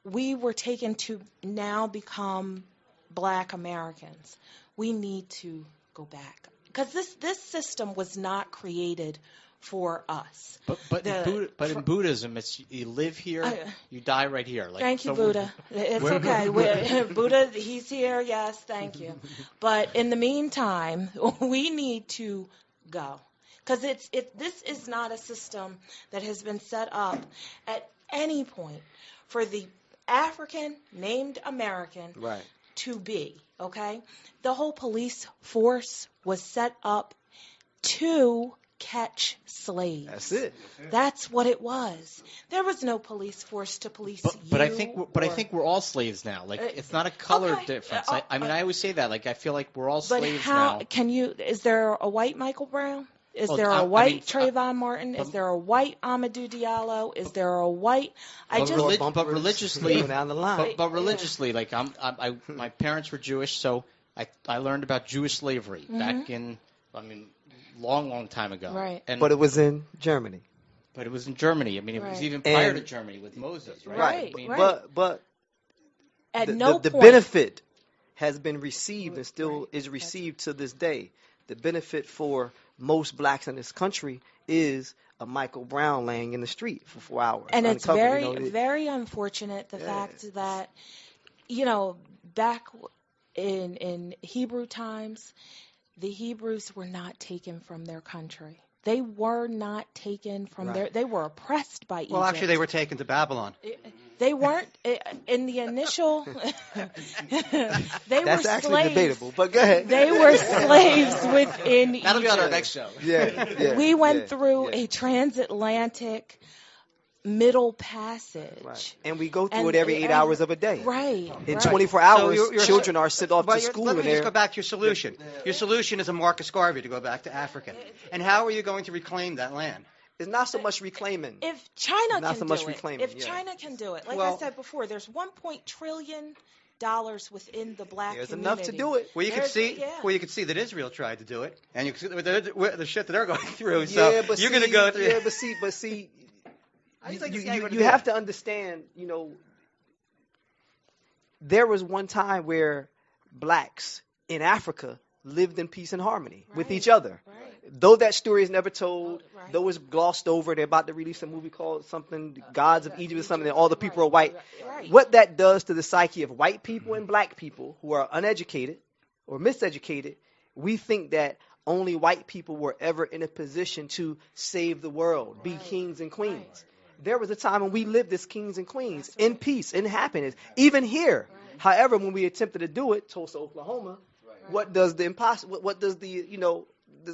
we were taken to now become Black Americans. We need to go back. Because this system was not created for us. But in Buddhism, it's you live here, you die right here. Like, thank you, so Buddha. It's okay. Buddha, he's here. Yes, thank you. But in the meantime, we need to go, because this is not a system that has been set up at any point for the African named American to be. Okay, the whole police force was set up to catch slaves. That's it. That's what it was. There was no police force to police you. But I think we're all slaves now. Like, it's not a color difference. I mean, I always say that. Like, I feel like we're all slaves now. But how is there a white Michael Brown? Is there a white Trayvon Martin? Is there a white Amadou Diallo? Is there a white? But religiously, down the line. But religiously, like my parents were Jewish, so I learned about Jewish slavery back in, long time ago. Right. But it was in Germany. But it was in Germany. I mean, it was even prior to Germany with Moses, right? Right. I mean, But at the benefit has been received and still is received to this day. The benefit for most blacks in this country is a Michael Brown laying in the street for 4 hours. And it's very, very unfortunate, the fact that, back in Hebrew times, the Hebrews were not taken from their country. They were not taken from they were oppressed by Egypt. Well, actually, they were taken to Babylon. They weren't in the initial. They That's were actually slaves. debatable, but go ahead. They were slaves within Egypt. That'll be on our next show. We went through a transatlantic middle passage. Right. And we go through it every 8 hours of a day. Right. In 24 hours, children are sent off to school. Let me just go back to your solution. Your solution is a Marcus Garvey to go back to Africa. And how are you going to reclaim that land? It's not so much reclaiming. If China not can so much do reclaiming, it, China can do it, like I said before, there's $1 trillion within the black There's community. enough to do it. Well, you can see that Israel tried to do it, and you can see the shit that they're going through. So you're going to go through. Yeah, but see. You have to understand, there was one time where blacks in Africa lived in peace and harmony with each other. Right. Though that story is never told, though it's glossed over, they're about to release a movie called something, Gods of Egypt or something, and all the people are white. Right. What that does to the psyche of white people and black people who are uneducated or miseducated, we think that only white people were ever in a position to save the world, be kings and queens. Right. There was a time when we lived as kings and queens in peace, in happiness, even here. Right. However, when we attempted to do it, Tulsa, Oklahoma, what does the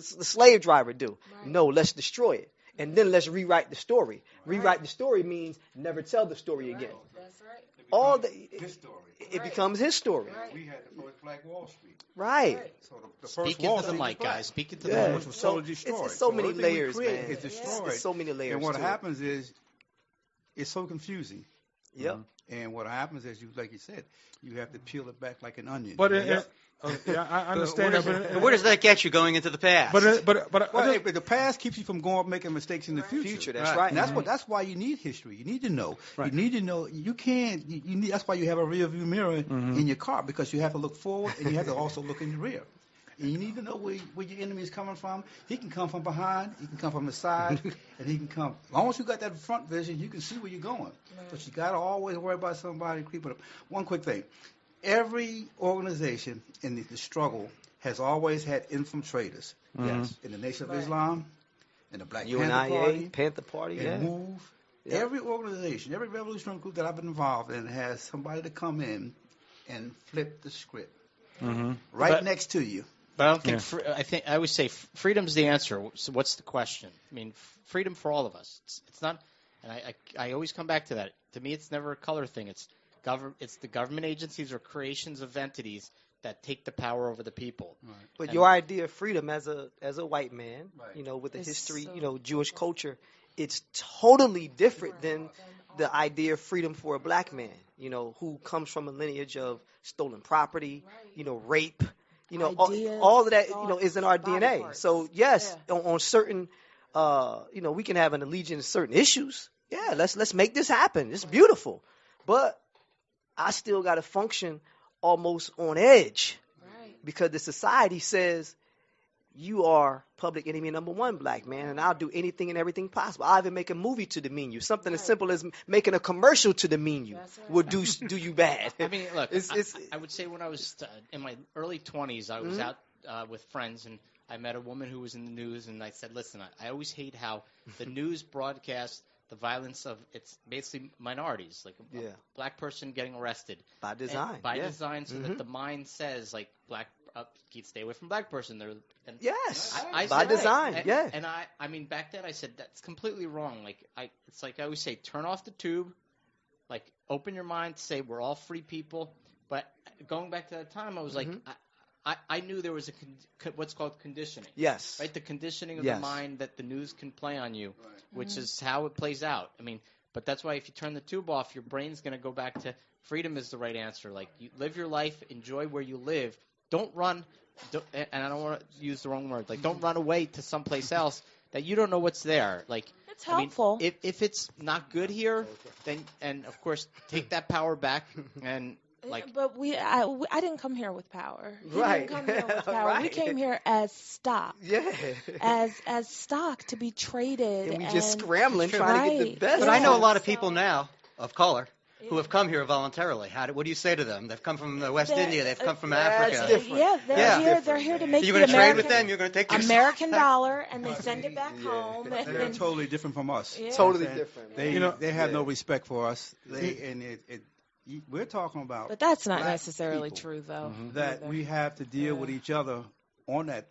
slave driver do? Right. No, let's destroy it. And then let's rewrite the story. Right. Rewrite the story means never tell the story again. That's right. His story. It becomes his story. Right. We had the first Black Wall Street. Right. So the first Speak into the mic, guys. Speak into the mic. Which was totally destroyed. It's so many layers, man. It's destroyed. It's so many layers. And what happens is, it's so confusing. Yep. And what happens is, like you said, you have to peel it back like an onion. But I understand that. But where does that get you going into the past? But the past keeps you from making mistakes in the future. That's right. And that's why you need history. You need to know. Right. You need to know. You can't. You need. That's why you have a rear view mirror in your car, because you have to look forward and you have to also look in the rear. And you need to know where your enemy is coming from. He can come from behind. He can come from the side. And he can come. As long as you got that front vision, you can see where you're going. But you got to always worry about somebody creeping up. One quick thing. Every organization in the struggle has always had infiltrators. Yes. In the Nation of Islam, in the Black Panther Party, and MOVE. Yeah. Every organization, every revolutionary group that I've been involved in has somebody to come in and flip the script. Next to you. But I don't think I always say freedom's the answer. So what's the question? I mean, freedom for all of us. It's not, and I always come back to that. To me, it's never a color thing. It's the government agencies or creations of entities that take the power over the people. Right. But your idea of freedom as a white man, with the history, Jewish culture, it's totally different than the idea of freedom for a black man, who comes from a lineage of stolen property, rape. All of that, is in our DNA. So yes, on certain, we can have an allegiance to certain issues. Yeah, let's make this happen. It's beautiful, but I still got to function almost on edge, because the society says you are public enemy number one, black man, and I'll do anything and everything possible. I'll even make a movie to demean you. Something as simple as making a commercial to demean you will do you bad. I mean, look, I would say when I was in my early 20s, I was out with friends, and I met a woman who was in the news, and I said, listen, I always hate how the news broadcasts the violence of it's basically minorities, like a black person getting arrested. By design. Design, so that the mind says, like, black stay away from black person. By design, And I mean, back then I said that's completely wrong. Like, it's like I always say, turn off the tube, like, open your mind, say we're all free people. But going back to that time, I was like, I knew there was what's called conditioning. Yes. Right, the conditioning of the mind that the news can play on you, which is how it plays out. I mean, but that's why if you turn the tube off, your brain's going to go back to freedom is the right answer. Like, you live your life, enjoy where you live. Don't run, and I don't want to use the wrong word. Like, don't run away to someplace else that you don't know what's there. Like, it's helpful. I mean, if it's not good here, then and of course take that power back and. Like, but I didn't come here with power. Right. We didn't come here with power. Right. We came here as stock. Yeah. As stock to be traded. And we just scrambling trying to get the best. But I know a lot of people now of color who have come here voluntarily. What do you say to them? They've come from West India. They've come from Africa. They're here to make You're the going to trade with them? You're going to take American dollar, and they send it back home. They're totally different from us. Yeah. Totally different. They have no respect for us. We're talking about. But that's not necessarily true, though. That we have to deal with each other on that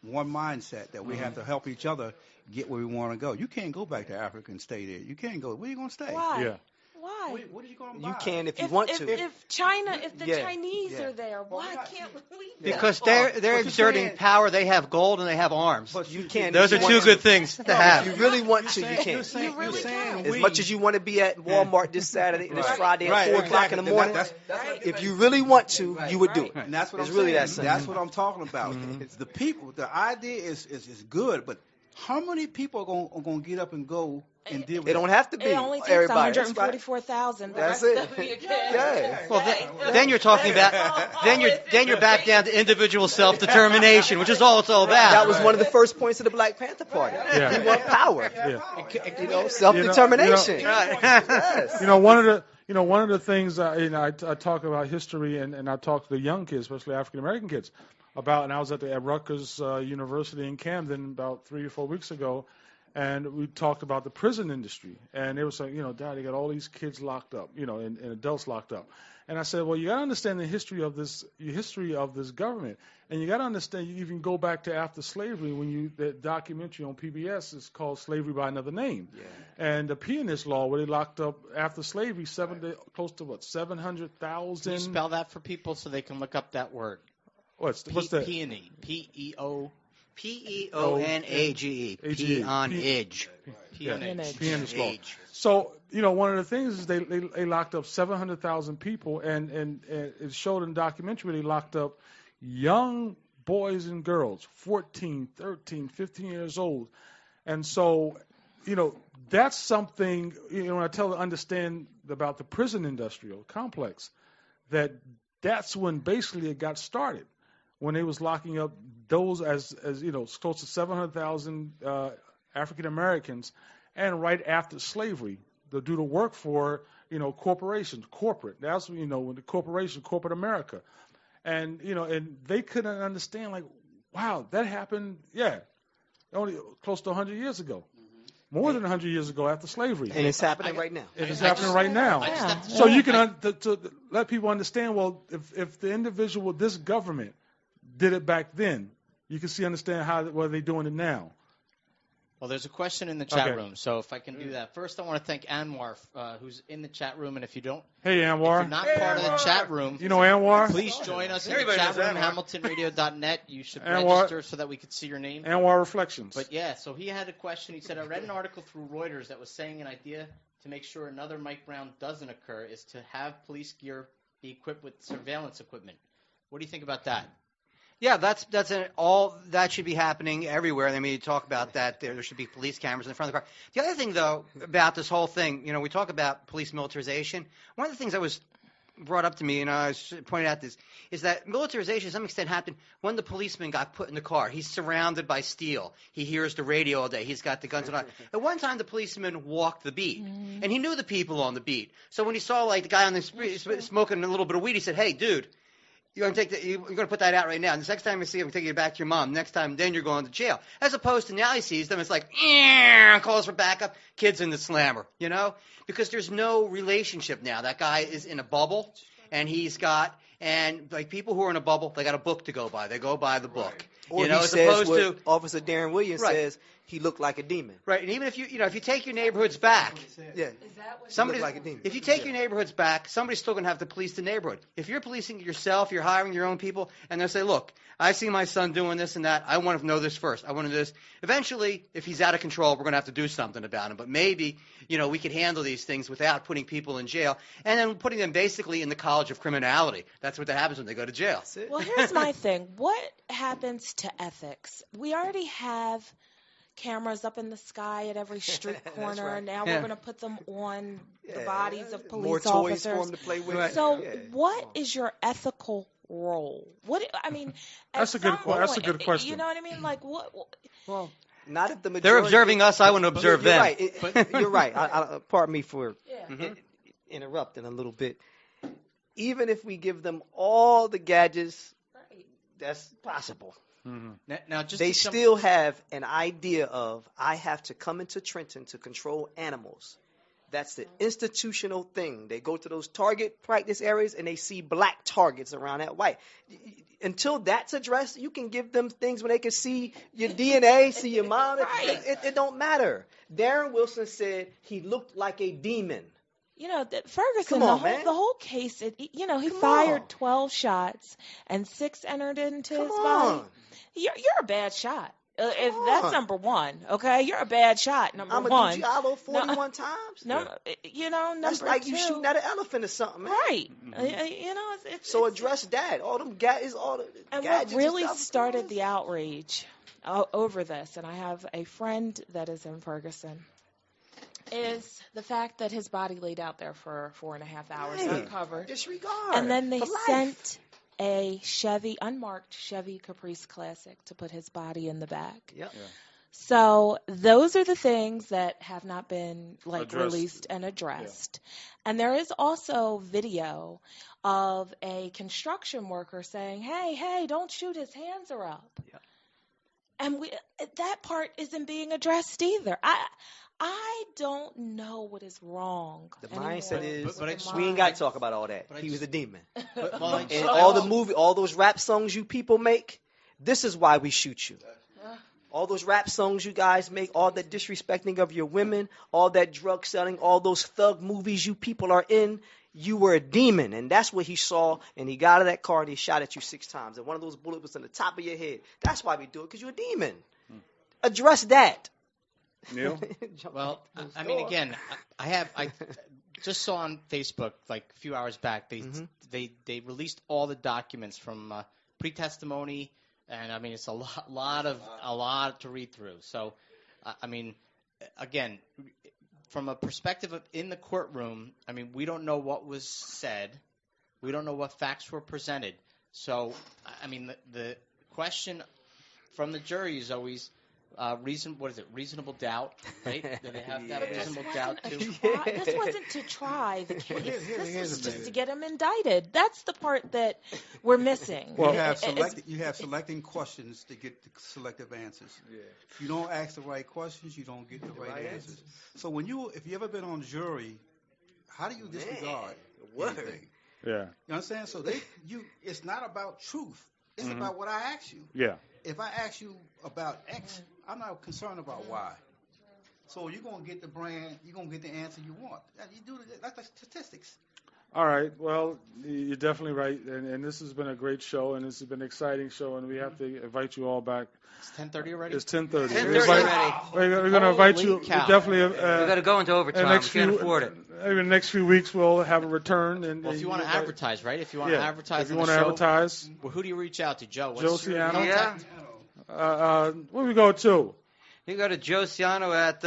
one mindset, that we have to help each other get where we want to go. You can't go back to Africa and stay there. You can't go. Where are you going to stay? Why? Yeah. Why? What are you going to buy? You can if you want to. If the Chinese are there, why can't we? Because they're exerting power. They have gold and they have arms. But you can. Those are two good things to have. If you really want to, you can. You really can. As much as you want to be at Walmart this Saturday, this Friday at 4 o'clock in the morning, if you really want to, you would do it. And that's what it's I'm really saying. that simple. That's what I'm talking about. It's the people. The idea is good, but how many people are going to get up and go and deal with it? Don't have to be. It only takes everybody. 144,000. That's it. Well, then you're talking about then you're back down to individual self-determination, which is all it's all about. That was one of the first points of the Black Panther Party. Yeah. We want power. Yeah. Self-determination. Yes. One of the things I talk about history and I talk to the young kids, especially African American kids, about. And I was at Rutgers University in Camden about 3 or 4 weeks ago, and we talked about the prison industry. And they were saying, Dad, they got all these kids locked up, and adults locked up. And I said, well, you got to understand the history of this government, and you got to understand. You even go back to after slavery when the documentary on PBS is called "Slavery by Another Name," and the pianist law where they locked up after slavery close to 700,000. Can you spell that for people so they can look up that word? What's that? Peony. P-E-O. P-E-O-N-A-G-E. Peonage. Pianist law. So, one of the things is they locked up 700,000 people, and it showed in the documentary they locked up young boys and girls, 14, 13, 15 years old. And so, that's something, when I understand about the prison industrial complex, that's when basically it got started. When they was locking up those as close to 700,000 African Americans, and right after slavery, to do the work for corporations, corporate. That's when the corporate America, and and they couldn't understand, like, wow, that happened, only close to 100 years ago. More than 100 years ago after slavery. And it's happening right now. It is happening right now. So you can to let people understand, well, if the individual, this government, did it back then, you can understand what they're doing it now. Well, there's a question in the chat room, so if I can do that. First, I want to thank Anwar, who's in the chat room, and if you don't, hey Anwar, if you're not part of the chat room, Anwar, please join us in the chat room, HamiltonRadio.net. You should Anwar, register so that we could see your name. Anwar Reflections. But so he had a question. He said, I read an article through Reuters that was saying an idea to make sure another Mike Brown doesn't occur is to have police gear be equipped with surveillance equipment. What do you think about that? Yeah, all that should be happening everywhere. I mean, you talk about that. There should be police cameras in front of the car. The other thing, though, about this whole thing, we talk about police militarization. One of the things I was brought up to me, and I pointed out this, is that militarization to some extent happened when the policeman got put in the car. He's surrounded by steel. He hears the radio all day. He's got the guns and all. At one time, the policeman walked the beat, and he knew the people on the beat. So when he saw like the guy on the street smoking a little bit of weed, he said, "Hey, dude, you're going to put that out right now. And the next time you see him, I'm taking you back to your mom. Next time, then you're going to jail." As opposed to now he sees them, it's like, calls for backup, kids in the slammer, you know? Because there's no relationship now. That guy is in a bubble, and like people who are in a bubble, they got a book to go by. They go by the book. Or you know, he as says opposed what to Officer Darren Williams Right. says, he looked like a demon. Right, and even if if you take your neighborhoods back, Yeah. somebody, like a demon. if you take your neighborhoods back, somebody's still going to have to police the neighborhood. If you're policing it yourself, you're hiring your own people, and they'll say, "Look, I see my son doing this and that. I want to know this first. I want to do this." Eventually, if he's out of control, we're going to have to do something about him. But maybe, we could handle these things without putting people in jail, and then putting them basically in the college of criminality. That's what happens when they go to jail. Well, here's my thing. What happens to ethics? We already have cameras up in the sky at every street corner. right. Now Yeah. we're going to put them on the bodies of police More toys for officers. him to play with. Right. So, Yeah. what is your ethical role? That's a good question. You know what I mean? Like, what? Well, not if the majority. They're observing us. I want to observe You're them. right. You're right. Pardon me for Yeah. interrupting a little bit. Even if we give them all the gadgets, that's possible. Now, just They to jump- still have an idea of, I have to come into Trenton to control animals. That's the institutional thing. They go to those target practice areas and they see black targets around that white. Until that's addressed, you can give them things where they can see your DNA, see your mom. Right. It don't matter. Darren Wilson said he looked like a demon. Ferguson, Come on, man. the whole case, he Come fired on. 12 shots and 6 entered into Come his body. on. You're a bad shot. If Come that's on. number one, okay? You're a bad shot, number I'm a one. Giallo 41 times. Number That's like two. you shooting at an elephant or something, man. Right. It's So address that. All them gadgets, all the And gadgets what really and stuff. started the outrage over this, and I have a friend that is in Ferguson, is the fact that his body laid out there for 4.5 hours uncovered. Disregard. And then they For life. sent a unmarked Chevy Caprice Classic to put his body in the back. Yep. So those are the things that have not been Addressed. released and addressed. And there is also video of a construction worker saying, "Hey, don't shoot, his hands are up." Yeah. And that part isn't being addressed either. I don't know what is wrong. The anymore mindset is, with the we ain't mind. got to talk about all that. But I He was just- a demon. Well, And all those rap songs you people make, this is why we shoot you. All those rap songs you guys make, all that disrespecting of your women, all that drug selling, all those thug movies you people are in, you were a demon. And that's what he saw, and he got out of that car and he shot at you 6 times. And one of those bullets was in the top of your head. That's why we do it, because you're a demon. Address that. Neil? Well, I mean, again, I just saw on Facebook like a few hours back they released all the documents from pre-testimony, and I mean it's a lot to read through. So, I mean, again, from a perspective of in the courtroom, I mean we don't know what was said, we don't know what facts were presented. So, I mean the question from the jury is always. Reasonable doubt, right? Do they have to have reasonable doubt too? This wasn't to try the case. This was just to get him indicted. That's the part that we're missing. Well, you have selecting questions to get the selective answers. Yeah. If you don't ask the right questions, you don't get the right answers. So if you ever been on jury, how do you disregard anything? Yeah. You understand? So it's not about truth. It's about what I ask you. Yeah. If I ask you about X, I'm not concerned about Y. So you're gonna get you're gonna get the answer you want. You do that's like statistics. All right. Well, you're definitely right, and this has been a great show, and this has been an exciting show, and we have to invite you all back. It's 10:30 already. It's 10:30. 10:30 already. We're going to invite you. Holy cow. Definitely. We got to go into overtime. We can't afford it. Maybe the next few weeks we'll have a return. And Well, if you want to advertise, right? If you want yeah, to advertise, if you want to advertise, well, who do you reach out to, Joe? Joe What's your Ciano. contact? Where we go to? You go to Joe Ciano at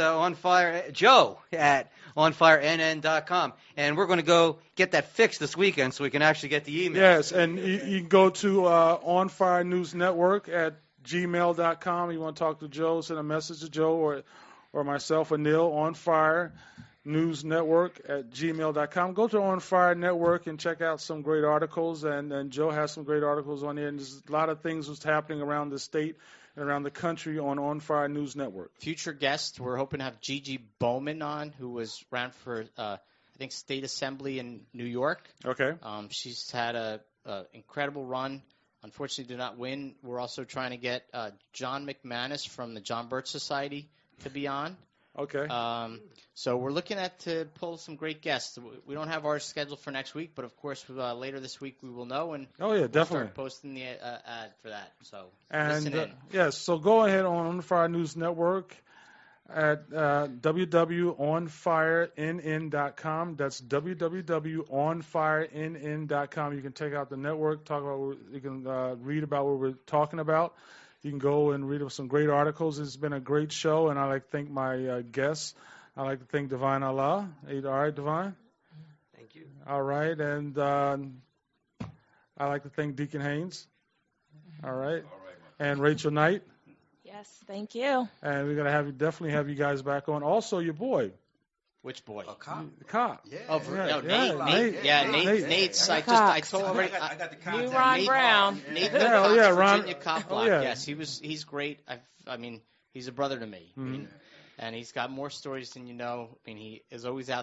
Joe at OnFireNN.com, and we're going to go get that fixed this weekend so we can actually get the email. Yes, and you can go to OnFire News Network at gmail.com. You want to talk to Joe, send a message to Joe or myself or Neil, OnFire News Network at gmail.com. Go to OnFire Network and check out some great articles, and Joe has some great articles on there, and there's a lot of things that's happening around the state and around the country on OnFire News Network. Future guest, we're hoping to have Gigi Bowman on, who ran for, I think, State Assembly in New York. Okay. She's had a incredible run. Unfortunately, did not win. We're also trying to get John McManus from the John Birch Society to be on. Okay. So we're looking to pull some great guests. We don't have ours scheduled for next week, but of course later this week we will know, and definitely we'll start posting the ad for that. So listen in. Yes, so go ahead on OnFire News Network at www.onfirenn.com. That's www.onfirenn.com. You can check out the network, you can read about what we're talking about. You can go and read some great articles. It's been a great show, and I'd like to thank my guests. I'd like to thank Divine Allah. All right, Divine? Thank you. All right, and I'd like to thank Deacon Haynes. All right. And Rachel Knight. Yes, thank you. And we're going to definitely have you guys back on. Also, your boy. Which boy? A cop. The cop. Yeah. Oh, Nate's. I told already. I got the contact. New Ron Brown. Nate Ron. Virginia CopBlock. Yes, he's great. He's a brother to me. Mm-hmm. And he's got more stories than you know. He is always out